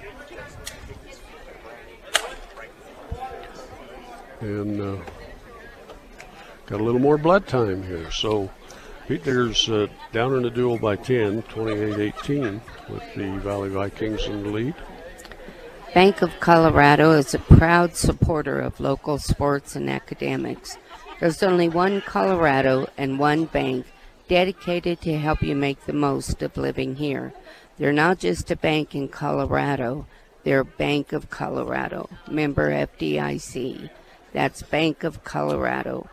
And got a little more blood time here. So Pete Diggers down in the duel by 10, 28-18, with the Valley Vikings in the lead. Bank of Colorado is a proud supporter of local sports and academics. There's only one Colorado and one bank dedicated to help you make the most of living here. They're not just a bank in Colorado, they're Bank of Colorado, member FDIC. That's Bank of Colorado.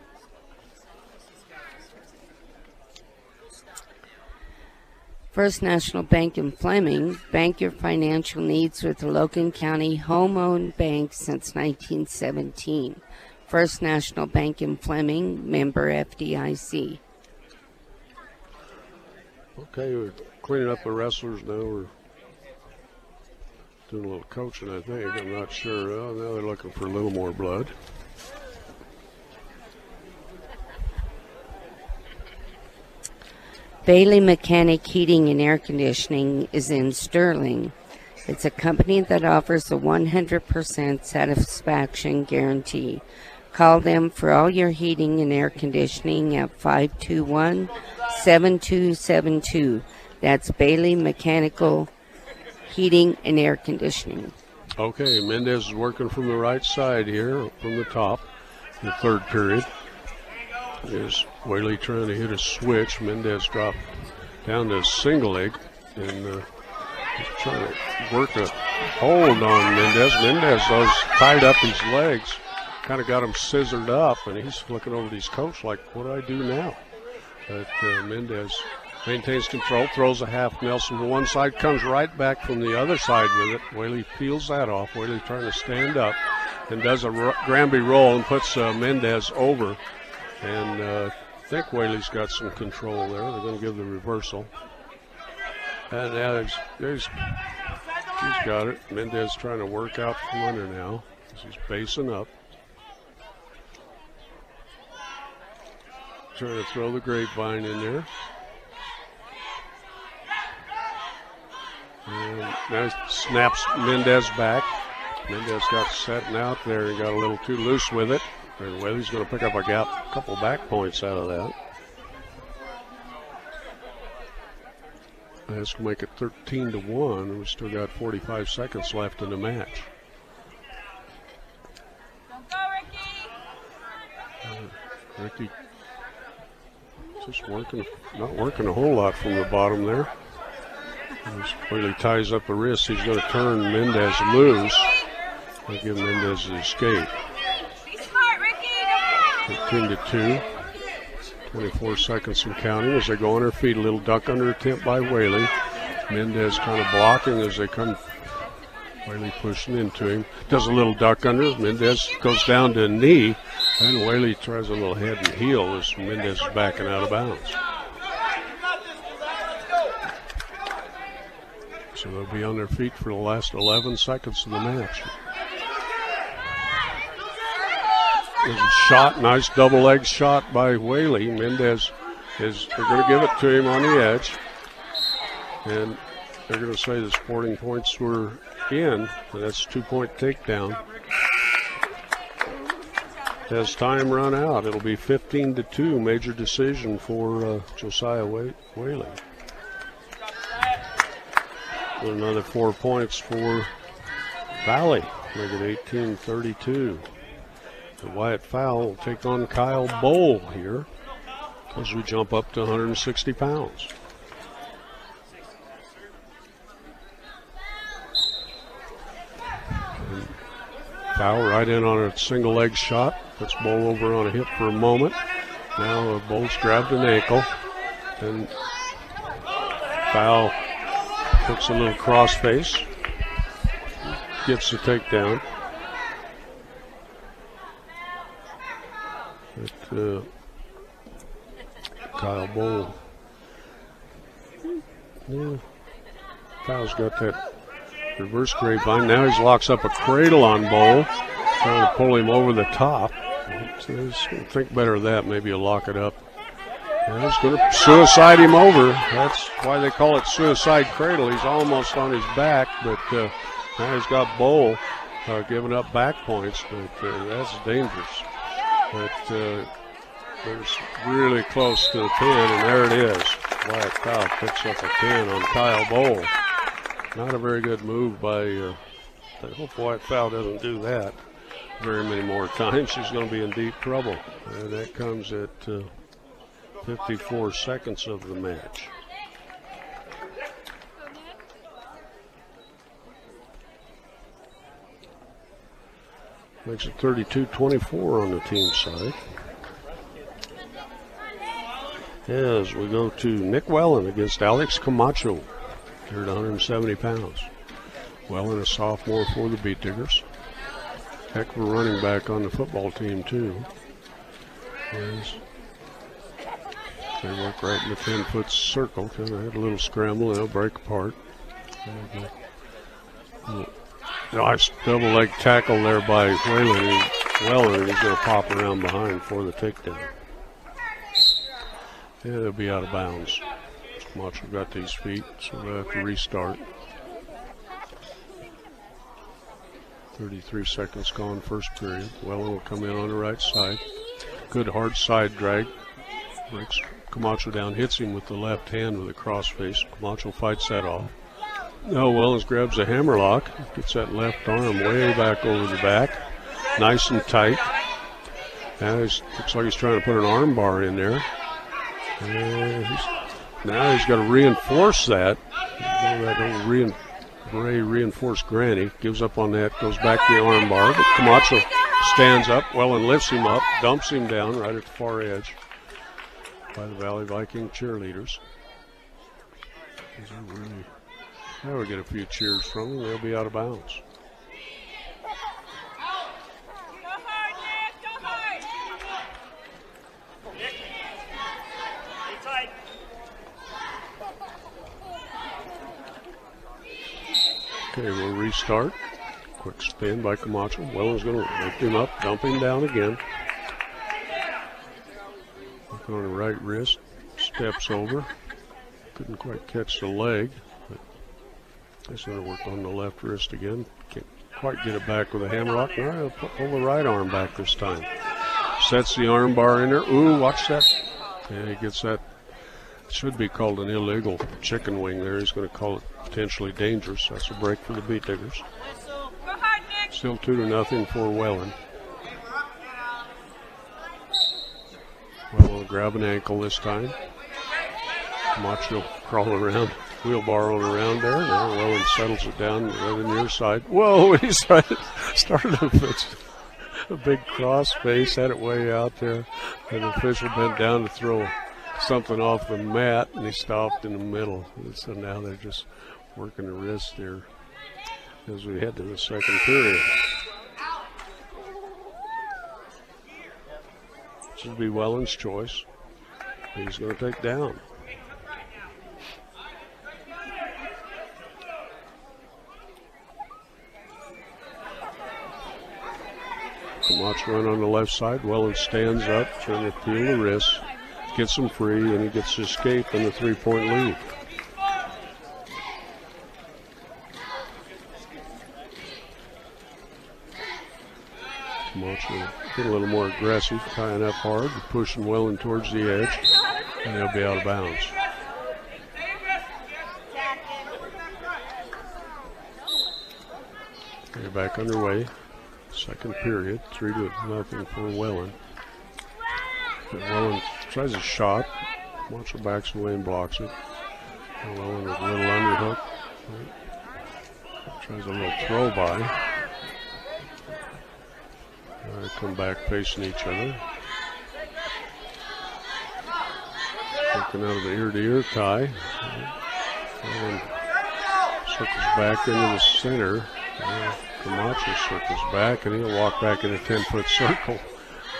First National Bank in Fleming, bank your financial needs with the Logan County home-owned bank since 1917. First National Bank in Fleming, member FDIC. Okay, we're cleaning up the wrestlers now. We're doing a little coaching, I think. I'm not sure. Oh, now they're looking for a little more blood. Bailey Mechanic Heating and Air Conditioning is in Sterling. It's a company that offers a 100% satisfaction guarantee. Call them for all your heating and air conditioning at 521-7272. That's Bailey Mechanical Heating and Air Conditioning. Okay, Mendez is working from the right side here, from the top, the third period. Is Whaley trying to hit a switch. Mendez dropped down to single leg and trying to work a hold on Mendez. Mendez has tied up his legs, kind of got him scissored up, and he's looking over at his coach like, what do I do now? But Mendez maintains control, throws a half Nelson to one side, comes right back from the other side with it. Whaley peels that off. Whaley trying to stand up and does a Granby roll and puts Mendez over. And I think Whaley's got some control there. They're going to give the reversal. And now he's got it. Mendez trying to work out from under now. He's basing up. Trying to throw the grapevine in there. And now snaps Mendez back. Mendez got setting out there. He got a little too loose with it. And Whaley's going to pick up a couple back points out of that. That's going to make it 13-1, and we've still got 45 seconds left in the match. Don't go, Ricky. Ricky just not working a whole lot from the bottom there. As Whaley ties up the wrist, he's going to turn Mendez loose and give Mendez the escape. 13-2, 24 seconds and counting as they go on their feet. A little duck under attempt by Whaley. Mendez kind of blocking as they come. Whaley pushing into him. Does a little duck under. Mendez goes down to a knee. And Whaley tries a little head and heel as Mendez is backing out of bounds. So they'll be on their feet for the last 11 seconds of the match. There's a shot, nice double leg shot by Whaley. Mendez they're going to give it to him on the edge. And they're going to say the sporting points were in. And that's a 2-point takedown. As time run out, it'll be 15-2, major decision for Josiah Whaley. Another 4 points for Valley, make it 18-32. The Wyatt Fowl will take on Kyle Bowl here as we jump up to 160 pounds. And Fowl right in on a single leg shot, puts Bowl over on a hip for a moment. Now Bowl's grabbed an ankle, and Foul. Puts a little cross face. Gets the takedown. But Kyle Bowl. Yeah. Kyle's got that reverse grapevine. Now he locks up a cradle on Bowl, trying to pull him over the top. So he's going to think better of that. Maybe he'll lock it up. And he's going to suicide him over. That's why they call it suicide cradle. He's almost on his back, but now he's got Bowl giving up back points, but that's dangerous. But there's really close to the pin, and there it is. Wyatt Kyle picks up a pin on Kyle Bowl. Not a very good move by, I hope Wyatt Kyle doesn't do that very many more times. She's going to be in deep trouble. And that comes at 54 seconds of the match. Makes it 32-24 on the team side. As we go to Nick Wellen against Alex Camacho. Here at 170 pounds. Wellen, a sophomore for the Beat Diggers. Heck of a running back on the football team, too. As they work right in the 10-foot circle. Kind of had a little scramble, and they'll break apart. Nice double leg tackle there by Wellen, and he's going to pop around behind for the takedown. Yeah, they'll be out of bounds. Camacho got these feet, so they'll have to restart. 33 seconds gone, first period. Wellen will come in on the right side. Good hard side drag. Breaks Camacho down, hits him with the left hand with a cross face. Camacho fights that off. Now Wellens grabs a hammerlock, gets that left arm way back over the back. Nice and tight. Now looks like he's trying to put an arm bar in there. Now he's got to reinforce that. That reinforced granny. Gives up on that, goes back to the arm bar. But Camacho stands up. Wellen lifts him up, dumps him down right at the far edge by the Valley Viking cheerleaders. Now we get a few cheers from them. They'll be out of bounds. Okay, we'll restart. Quick spin by Camacho. Wellen's going to lift him up, dump him down again. Look on the right wrist, steps over. Couldn't quite catch the leg. But he's going to work on the left wrist again. Can't quite get it back with a hammerlock. Now he'll pull the right arm back this time. Sets the arm bar in there. Ooh, watch that. Yeah, he gets that. Should be called an illegal chicken wing there. He's going to call it potentially dangerous. That's a break for the Beat Diggers. Still 2-0 for Wellen. Well, we'll grab an ankle this time. Camacho crawling around, wheelbarrowing around there. Now Wellen settles it down right on the near side. Whoa, he started to fix a big cross face, had it way out there. And the official bent down to throw something off the mat, and he stopped in the middle. And so now they're just working the wrist there as we head to the second period. This will be Wellen's choice. He's going to take down. Camacho run on the left side. Wellen stands up, trying to peel the wrist. Gets him free, and he gets to escape in the 3-point lead. Camacho getting a little more aggressive, tying up hard, pushing Wellen towards the edge, and they'll be out of bounds. They're back underway. Second period, 3-0 for Wellen. Wellen tries a shot. Camacho backs away and blocks it. Wellen with a little underhook. Tries a little throw by. They come back facing each other. Working out of the ear-to-ear tie. And circles back into the center. Camacho circles back, and he'll walk back in a 10-foot circle.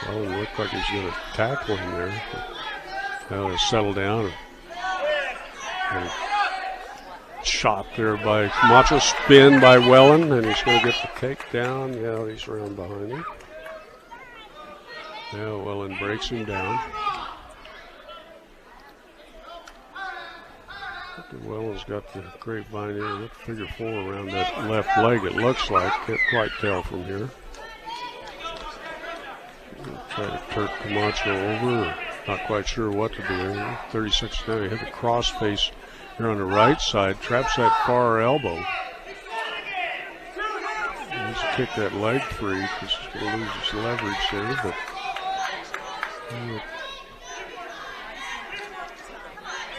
Well, it looked like he's going to tackle him there. Now they settle down. And shot there by Camacho, spin by Wellen, and he's going to get the takedown. Yeah, he's around behind him. Now Wellen breaks him down. Wellen's got the grapevine here. Look, figure 4 around that left leg, it looks like. Can't quite tell from here. Try to turn Camacho over. Not quite sure what to do. 36 now. He hit the cross face here on the right side. Traps that far elbow. He's kick that leg free because he's going to lose his leverage there. But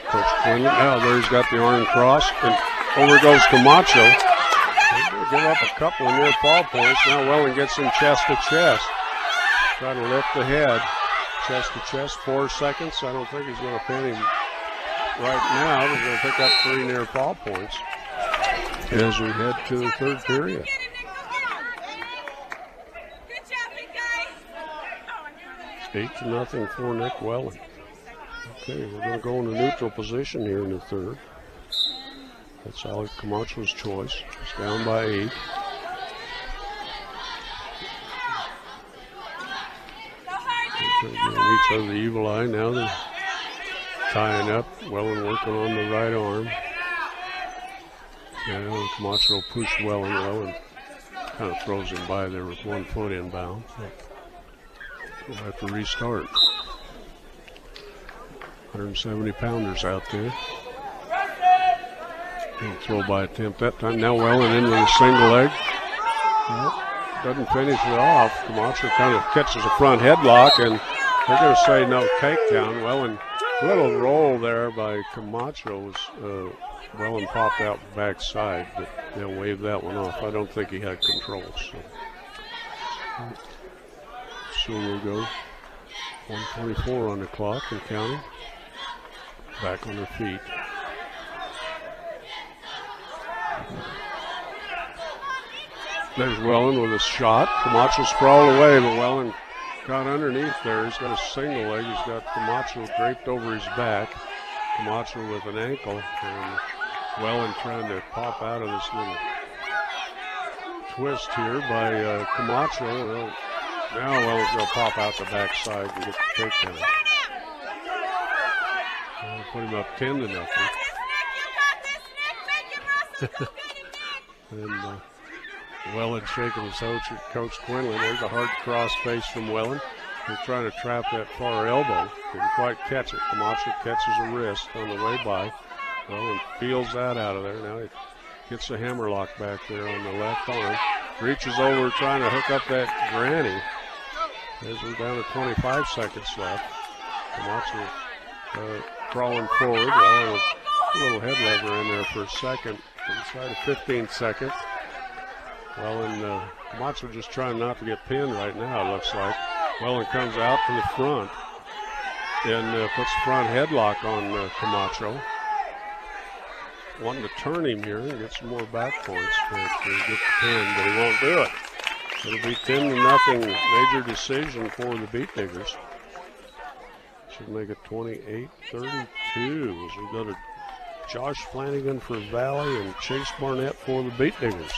Coach Quinlan, there he's got the arm cross, and over goes Camacho. They're going to give up a couple of near fall points. Now Wellen gets him chest to chest. Try to lift the head. Chest to chest, 4 seconds. I don't think he's going to pin him right now. He's going to pick up 3 near fall points as we head to the third period. 8-0 for Nick Wellen. Okay, we're going to go in a neutral position here in the third. That's Alex Camacho's choice. He's down by 8. Each other the evil eye. Now they're tying up. Wellen working on the right arm. Now Camacho pushed Wellen. Wellen kind of throws him by there with 1 foot inbound. We'll have to restart. 170 pounders out there. Throw by attempt that time. Now Wellen in with a single leg. Doesn't finish it off. Camacho kind of catches a front headlock, and they're going to say no takedown. Wellen, little roll there by Camacho. Wellen popped out the backside, but they'll wave that one off. I don't think he had control. So we'll go 1:24 on the clock and counting. Back on their feet. There's Wellen with a shot. Camacho sprawled away, but Wellen got underneath there. He's got a single leg. He's got Camacho draped over his back. Camacho with an ankle. And Wellen trying to pop out of this little twist here by Camacho. Well, now Wellen's going to pop out the backside and get the takedown. Put him up 10-0. And Wellen shaking his head at Coach Quinlan. There's a hard cross face from Wellen. He's trying to trap that far elbow. Didn't quite catch it. Camacho catches a wrist on the way by. Wellen feels that out of there. Now he gets a hammerlock back there on the left arm. Reaches over trying to hook up that granny. As we're down to 25 seconds left. Camacho crawling forward. Well, with a little head lever in there for a second. Inside of 15 seconds. Well, and Camacho just trying not to get pinned right now, it looks like. Wellen comes out to the front and puts the front headlock on Camacho. Wanting to turn him here and get some more back points to get the pin, but he won't do it. It'll be 10-0 major decision for the Beat Diggers. Should make it 28-32 as we go to Josh Flanagan for Valley and Chase Barnett for the Beat Diggers.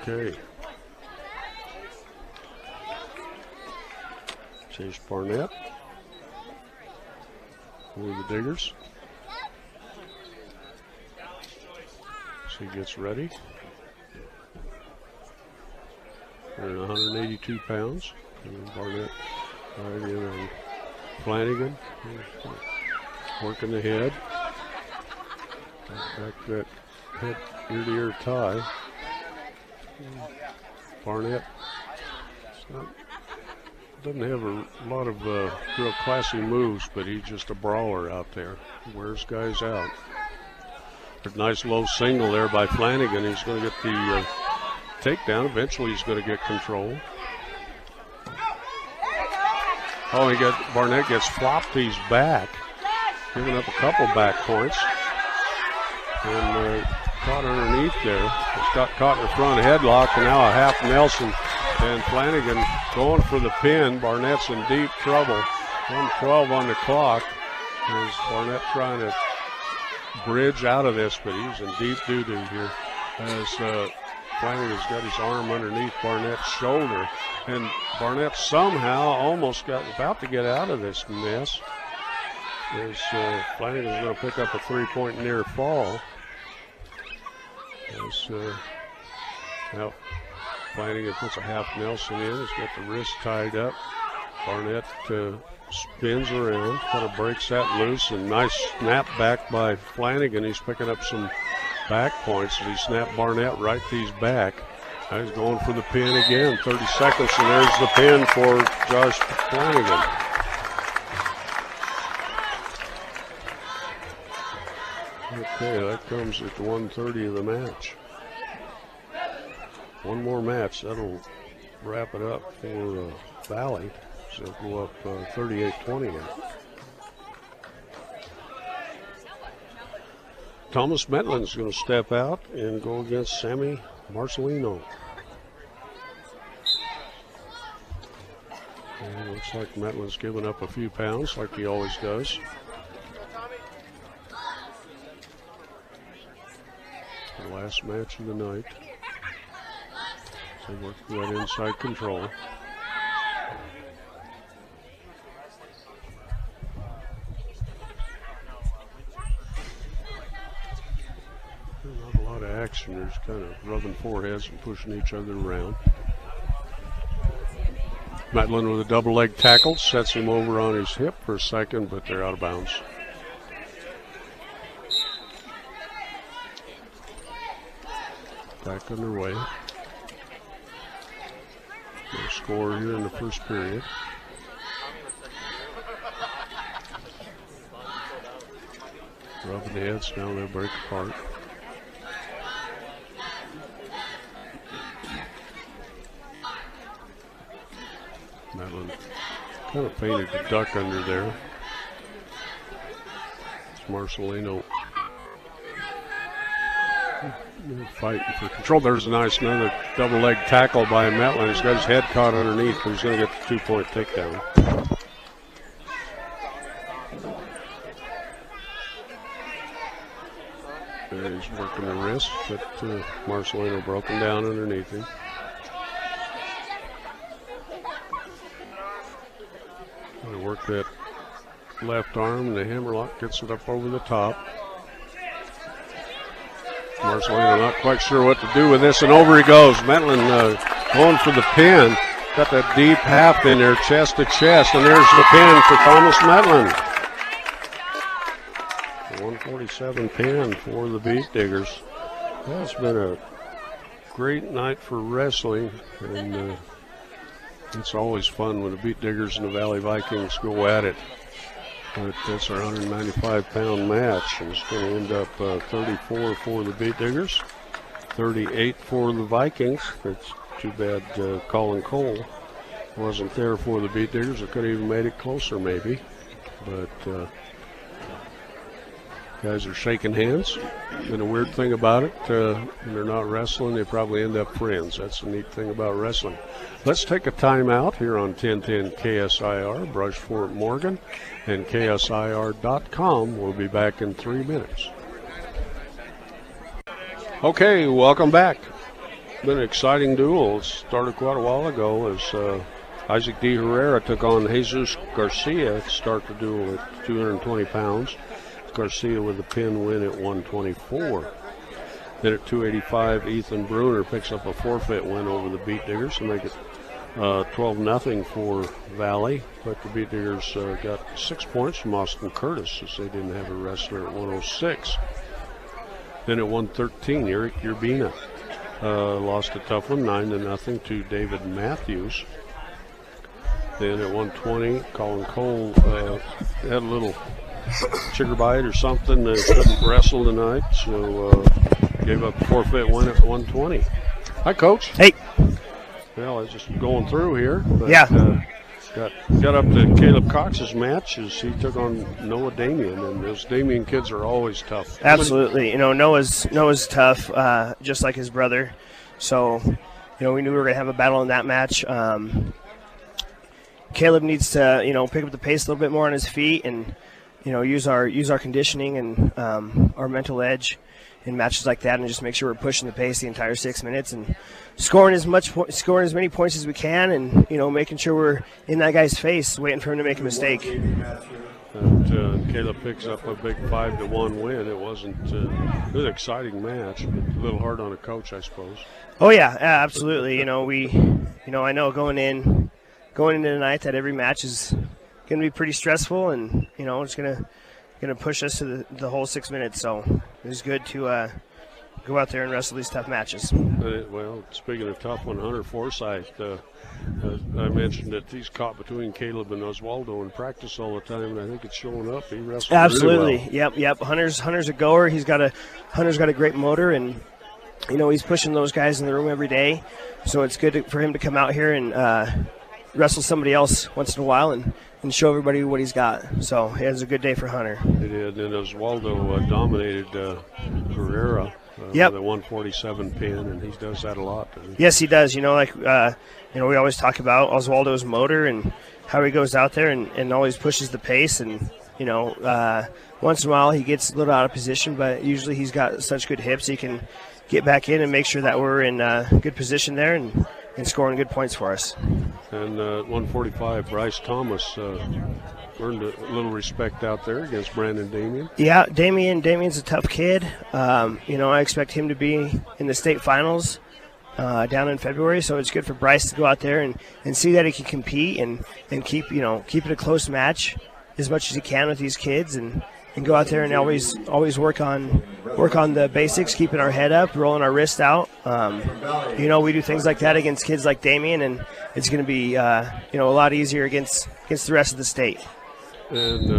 Okay. Chase Barnett for the Diggers. So he gets ready. They're at 182 pounds. And Barnett right in on Flanagan. Working the head. Back that head ear-to-ear tie. Barnett doesn't have a lot of real classy moves, but he's just a brawler out there. He wears guys out. A nice low single there by Flanagan. He's going to get the takedown. Eventually he's going to get control. Oh, Barnett gets flopped to his back. giving up a couple back points. And caught underneath there. It's got caught in the front headlock, and now a half Nelson. And Flanagan going for the pin. Barnett's in deep trouble. 1:12 on the clock. As Barnett trying to bridge out of this, but he's in deep doo-doo here. As Flanagan's got his arm underneath Barnett's shoulder. And Barnett somehow almost got about to get out of this mess. As Flanagan's going to pick up a 3-point near fall. As now Flanagan puts a half Nelson in. He's got the wrist tied up. Barnett spins around, kind of breaks that loose, and nice snap back by Flanagan. He's picking up some back points as he snapped Barnett right to his back. Now he's going for the pin again. 30 seconds, and there's the pin for Josh Flanagan. Okay, that comes at the 1:30 of the match. One more match, that'll wrap it up for Valley. So go up 38-20 now. Thomas Metlin's going to step out and go against Sammy Marcelino. And it looks like Metlin's giving up a few pounds like he always does. The last match of the night. They work through that inside control. Not a lot of action. They're just kind of rubbing foreheads and pushing each other around. Metlin with a double leg tackle, sets him over on his hip for a second, but they're out of bounds. Back underway. No score here in the first period. Rubbing the heads, now they'll break apart. Metlin kind of painted the duck under there. It's Marcelino fighting for control. There's a nice another double leg tackle by Metlin. He's got his head caught underneath, but he's going to get the 2-point takedown. There he's working the wrist, but Marcelino broken down underneath him. Going to work that left arm, and the hammerlock gets it up over the top. Marcelino not quite sure what to do with this, and over he goes. Metlin going for the pin. Got that deep half in there, chest to chest, and there's the pin for Thomas Metlin. 147 pin for the Beat Diggers. That's been a great night for wrestling, and it's always fun when the Beat Diggers and the Valley Vikings go at it. But that's our 195-pound match, and it's going to end up 34 for the Beat Diggers, 38 for the Vikings. It's too bad Colin Cole wasn't there for the Beat Diggers. It could have even made it closer, maybe. But guys are shaking hands. And a weird thing about it, when they're not wrestling, they probably end up friends. That's the neat thing about wrestling. Let's take a timeout here on 1010 KSIR, Brush Fort Morgan, and KSIR.com. We'll be back in 3 minutes. Okay, welcome back. Been an exciting duel. It started quite a while ago as Isaac D. Herrera took on Jesus Garcia to start the duel at 220 pounds. Garcia with a pin win at 124. Then at 285, Ethan Bruner picks up a forfeit win over the Beat Diggers to make it 12-0 for Valley. But the Beat Diggers got 6 points from Austin Curtis as they didn't have a wrestler at 106. Then at 113, Eric Urbina lost a tough one, 9-0 to David Matthews. Then at 120, Colin Cole had a little sugar bite or something. They couldn't wrestle tonight, so gave up a forfeit win at 120. Hi, Coach. Hey. Well, I was just going through here. But, yeah. got up to Caleb Cox's match as he took on Noah Damien, and those Damien kids are always tough. Absolutely. You know, Noah's tough, just like his brother. So, you know, we knew we were going to have a battle in that match. Caleb needs to, you know, pick up the pace a little bit more on his feet and, you know, use our conditioning and our mental edge in matches like that, and just make sure we're pushing the pace the entire 6 minutes and scoring as many points as we can, and, you know, making sure we're in that guy's face, waiting for him to make a mistake. Caleb picks up a big 5-1 win. It was an exciting match, but a little hard on a coach, I suppose. Oh yeah, absolutely. You know, I know going into tonight that every match is going to be pretty stressful, and, you know, it's going to push us to the whole 6 minutes. So it was good to go out there and wrestle these tough matches. Well, speaking of tough one, Hunter Forsyth, I mentioned that he's caught between Caleb and Oswaldo in practice all the time, and I think it's showing up. He wrestles absolutely really well. Yep. Hunter's a goer. Hunter's got a great motor, and, you know, he's pushing those guys in the room every day. So it's good for him to come out here and wrestle somebody else once in a while and show everybody what he's got. So it was a good day for Hunter. It did, and Oswaldo dominated Herrera with a 147 pin, and he does that a lot. Yes, he does. You know, like, you know, we always talk about Oswaldo's motor and how he goes out there and always pushes the pace. And, you know, once in a while he gets a little out of position, but usually he's got such good hips he can get back in and make sure that we're in good position there and scoring good points for us. And 145, Bryce Thomas earned a little respect out there against Brandon Damien. Yeah, Damien's a tough kid. You know, I expect him to be in the state finals down in February, so it's good for Bryce to go out there and see that he can compete and keep it a close match as much as he can with these kids, and go out there and always work on the basics, keeping our head up, rolling our wrist out. You know, we do things like that against kids like Damien, and it's going to be you know, a lot easier against the rest of the state. And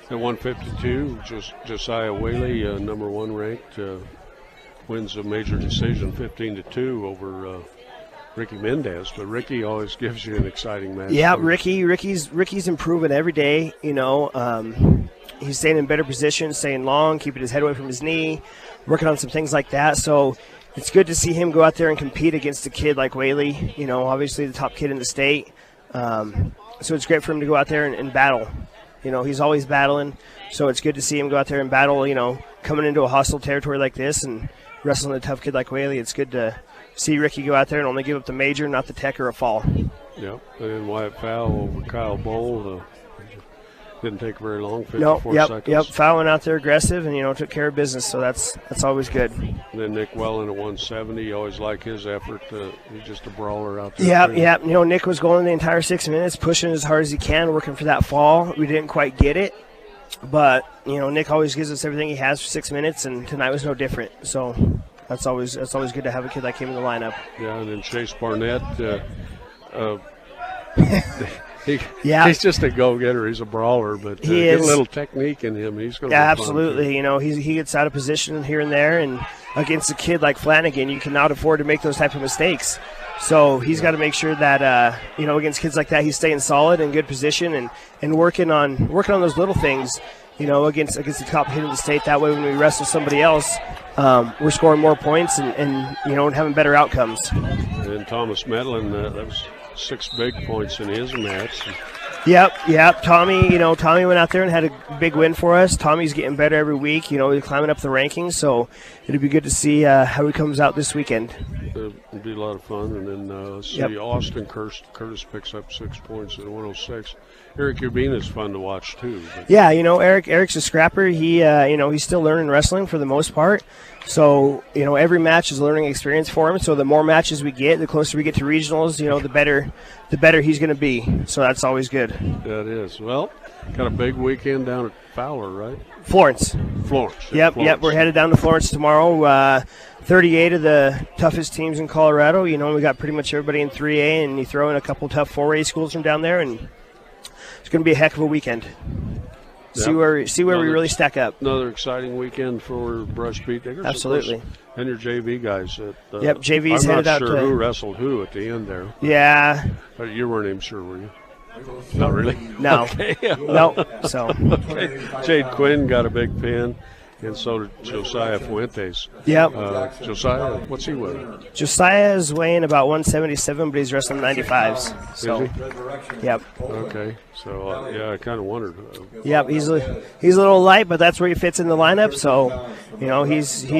at 152, Josiah Whaley, number 1 ranked, wins a major decision 15-2 over Ricky Mendez, but Ricky always gives you an exciting match. Yeah, Ricky's improving every day. You know, he's staying in better position, staying long, keeping his head away from his knee, working on some things like that. So it's good to see him go out there and compete against a kid like Whaley. You know, obviously the top kid in the state. So it's great for him to go out there and battle. You know, he's always battling, so it's good to see him go out there and battle. You know, coming into a hostile territory like this and wrestling a tough kid like Whaley, it's good to see Ricky go out there and only give up the major, not the tech or a fall. Yep, and Wyatt Fowl over Kyle Bowl. Didn't take very long, 54 seconds. Yep, Fowl went out there aggressive and, you know, took care of business, so that's always good. And then Nick Wellen at 170, you always like his effort. He's just a brawler out there. Yeah. You know, Nick was going the entire 6 minutes, pushing as hard as he can, working for that fall. We didn't quite get it, but, you know, Nick always gives us everything he has for 6 minutes, and tonight was no different. So that's always good to have a kid like him in the lineup. Yeah, and then Chase Barnett. He's just a go-getter. He's a brawler, but he get is. a little technique in him. He's going to absolutely. You know, he gets out of position here and there, and against a kid like Flanagan, you cannot afford to make those type of mistakes. So he's got to make sure that you know, against kids like that, he's staying solid in good position and working on those little things. You know, against the top kid in the state. That way, when we wrestle somebody else, we're scoring more points and you know, having better outcomes. And Thomas Medlin, that was 6 big points in his match. Yep. Tommy went out there and had a big win for us. Tommy's getting better every week. You know, he's climbing up the rankings, so it'll be good to see how he comes out this weekend. It'll be a lot of fun. And then let's see, Austin Curtis picks up 6 points at 106. Eric Urbina is fun to watch too. Yeah, you know, Eric's a scrapper. He, you know, he's still learning wrestling for the most part. So, you know, every match is a learning experience for him. So the more matches we get, the closer we get to regionals, you know, the better he's going to be. So that's always good. That is. Well, got a big weekend down at Fowler, right? Florence. Yep. We're headed down to Florence tomorrow. 38 of the toughest teams in Colorado. You know, we got pretty much everybody in 3A, and you throw in a couple tough 4A schools from down there, and it's going to be a heck of a weekend. Yep. See where we really stack up. Another exciting weekend for Brush Beat Diggers. Absolutely. And your JV guys. JV's I'm headed not out sure to who wrestled who at the end there. Yeah. You weren't even sure, were you? Not really? No. Okay. No. So, Okay. Jade Quinn got a big pin, and so did Josiah Fuentes. yep. Josiah, what's he weighing? Josiah is weighing about 177, but he's wrestling 95s. So, Is he? yep. Okay. So, yeah, I kind of wondered. Yep, he's a little light, but that's where he fits in the lineup. So, he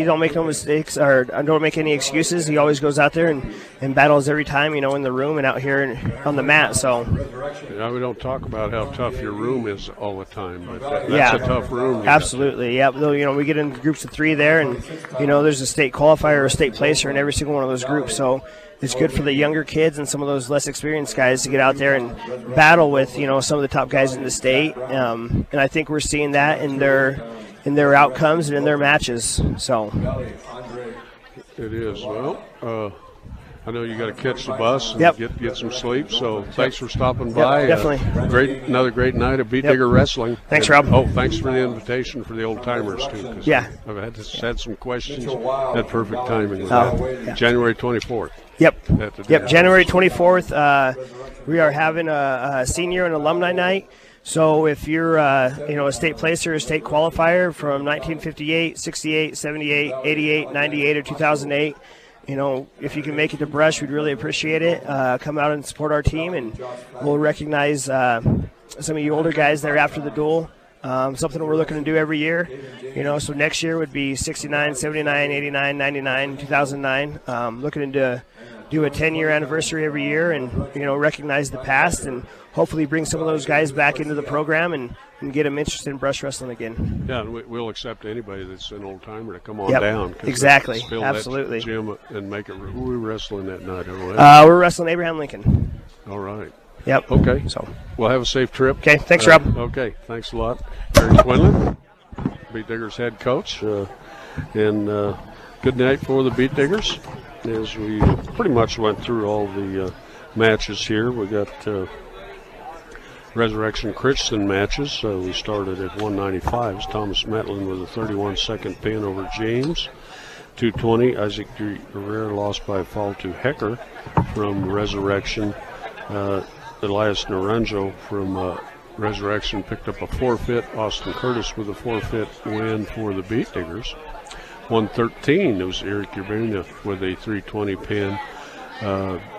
don't make no mistakes or don't make any excuses. He always goes out there and battles every time, in the room and out here on the mat. So, We don't talk about how tough your room is all the time, but that's yeah, a tough room. you got. absolutely. Yep. Though, we get in groups of 3 there, and there's a state qualifier or a state placer in every single one of those groups. So. It's good for the younger kids and some of those less experienced guys to get out there and battle with, some of the top guys in the state. And I think we're seeing that in their outcomes and in their matches. So, It is. Well, I know you got to catch the bus and Yep. get some sleep. So thanks for stopping by. Definitely. Another great night of Beat Digger Wrestling. Thanks, And- Rob. Oh, thanks for the invitation for the old timers too. 'Cause Yeah. I've had some questions. Had perfect timing. With Oh, that. yeah. January 24th. Yep. At the Yep. dance. January 24th, we are having a senior and alumni night. So if you're, a state placer, a state qualifier from 1958, 68, 78, 88, 98, or 2008, if you can make it to Brush, we'd really appreciate it. Come out and support our team, and we'll recognize some of you older guys there after the duel. Something we're looking to do every year. So next year would be 69, 79, 89, 99, 2009. Looking to do a 10-year anniversary every year and, recognize the past and hopefully bring some of those guys back into the program and get them interested in brush wrestling again. Yeah, and we'll accept anybody that's an old timer to come on Yep, down. 'Cause exactly, let's fill absolutely. That gym and make it. Who are we wrestling that night? Oh, We're wrestling Abraham Lincoln. all right. Yep. Okay. So, Well, have a safe trip. okay, thanks, Rob. Okay, thanks a lot. Gary Quinlan, Beat Diggers head coach. And good night for the Beat Diggers as we pretty much went through all the matches here. We got Resurrection Christian matches. We started at 195. Thomas Metlin with a 31-second pin over James. 220, Isaac Guerrero lost by a fall to Hecker from Resurrection. Elias Naranjo from Resurrection picked up a forfeit. Austin Curtis with a forfeit win for the Beat Diggers. 113, it was Eric Urbina with a 320 pin.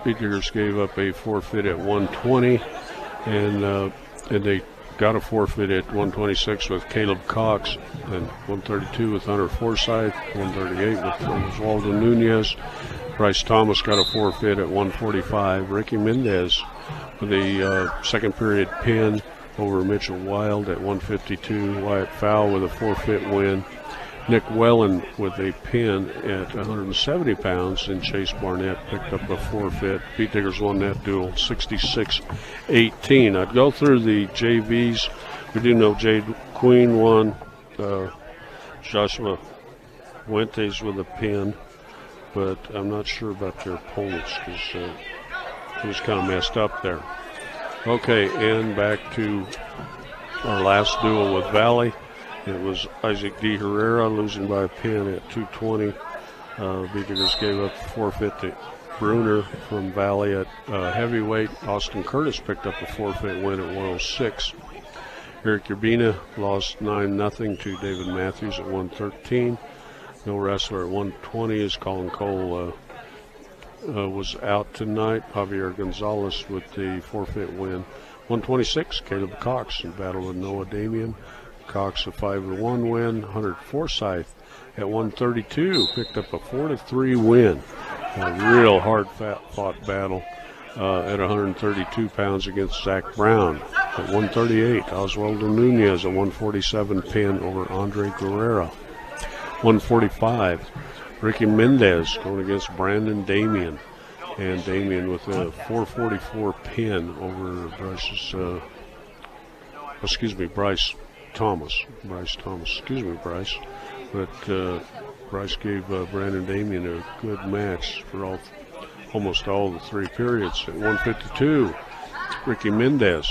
Beat Diggers gave up a forfeit at 120, and they got a forfeit at 126 with Caleb Cox, and 132 with Hunter Forsyth, 138 with Oswaldo Nunez. Bryce Thomas got a forfeit at 145. Ricky Mendez with a second period pin over Mitchell Wild at 152. Wyatt Fowl with a forfeit win. Nick Wellen with a pin at 170 pounds, and Chase Barnett picked up a forfeit. Beat Diggers won that duel 66-18. I'd go through the JVs. We do know Jade Queen won. Joshua Fuentes with a pin, but I'm not sure about their opponents because it was kind of messed up there. Okay, and back to our last duel with Valley. It was Isaac D. Herrera losing by a pin at 220. Beat Diggers gave up a forfeit to Bruner from Valley at heavyweight. Austin Curtis picked up a forfeit win at 106. Eric Urbina lost 9-0 to David Matthews at 113. No wrestler at 120 as Colin Cole was out tonight. Javier Gonzalez with the forfeit win. 126, Caleb Cox in battle with Noah Damian. Cox a 5-1 win. Hunter Forsyth at 132 picked up a 4-3 win. A real hard-fought battle at 132 pounds against Zach Brown. At 138, Oswaldo Nunez a 147 pin over Andre Guerrero. 145, Ricky Mendez going against Brandon Damian. And Damian with a 444 pin over Bryce Thomas. But Bryce gave Brandon Damian a good match for almost all the 3 periods. At 152, Ricky Mendez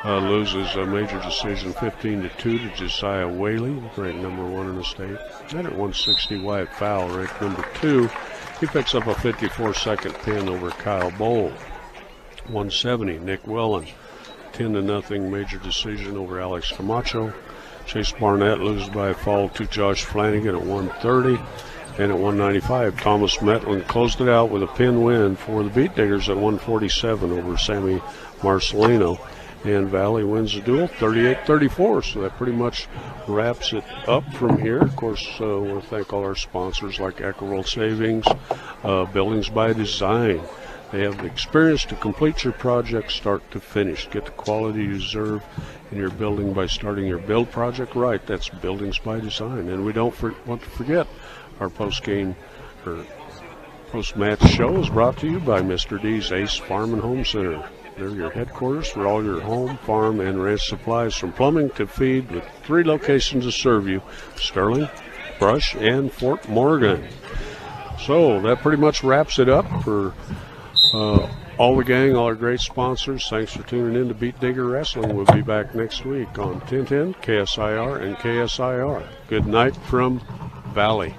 loses a major decision 15-2 to Josiah Whaley, ranked number 1 in the state. And at 160, Wyatt Fowl, ranked number 2. He picks up a 54-second pin over Kyle Bowl. 170, Nick Wellen 10-0 major decision over Alex Camacho. Chase Barnett loses by a fall to Josh Flanagan at 130. And at 195, Thomas Metlin closed it out with a pin win for the Beat Diggers at 147 over Sammy Marcelino. And Valley wins the duel 38-34. So that pretty much wraps it up from here. Of course, I want to thank all our sponsors like EcoWorld Savings, Buildings by Design. They have the experience to complete your project start to finish. Get the quality you deserve in your building by starting your build project right. That's Buildings by Design. And we don't want to forget our post-game or post-match show is brought to you by Mr. D's Ace Farm and Home Center. They're your headquarters for all your home, farm, and ranch supplies from plumbing to feed, with 3 locations to serve you: Sterling, Brush, and Fort Morgan. So that pretty much wraps it up for all the gang, all our great sponsors. Thanks for tuning in to Beat Digger Wrestling. We'll be back next week on 1010, KSIR, and KSIR. Good night from Valley.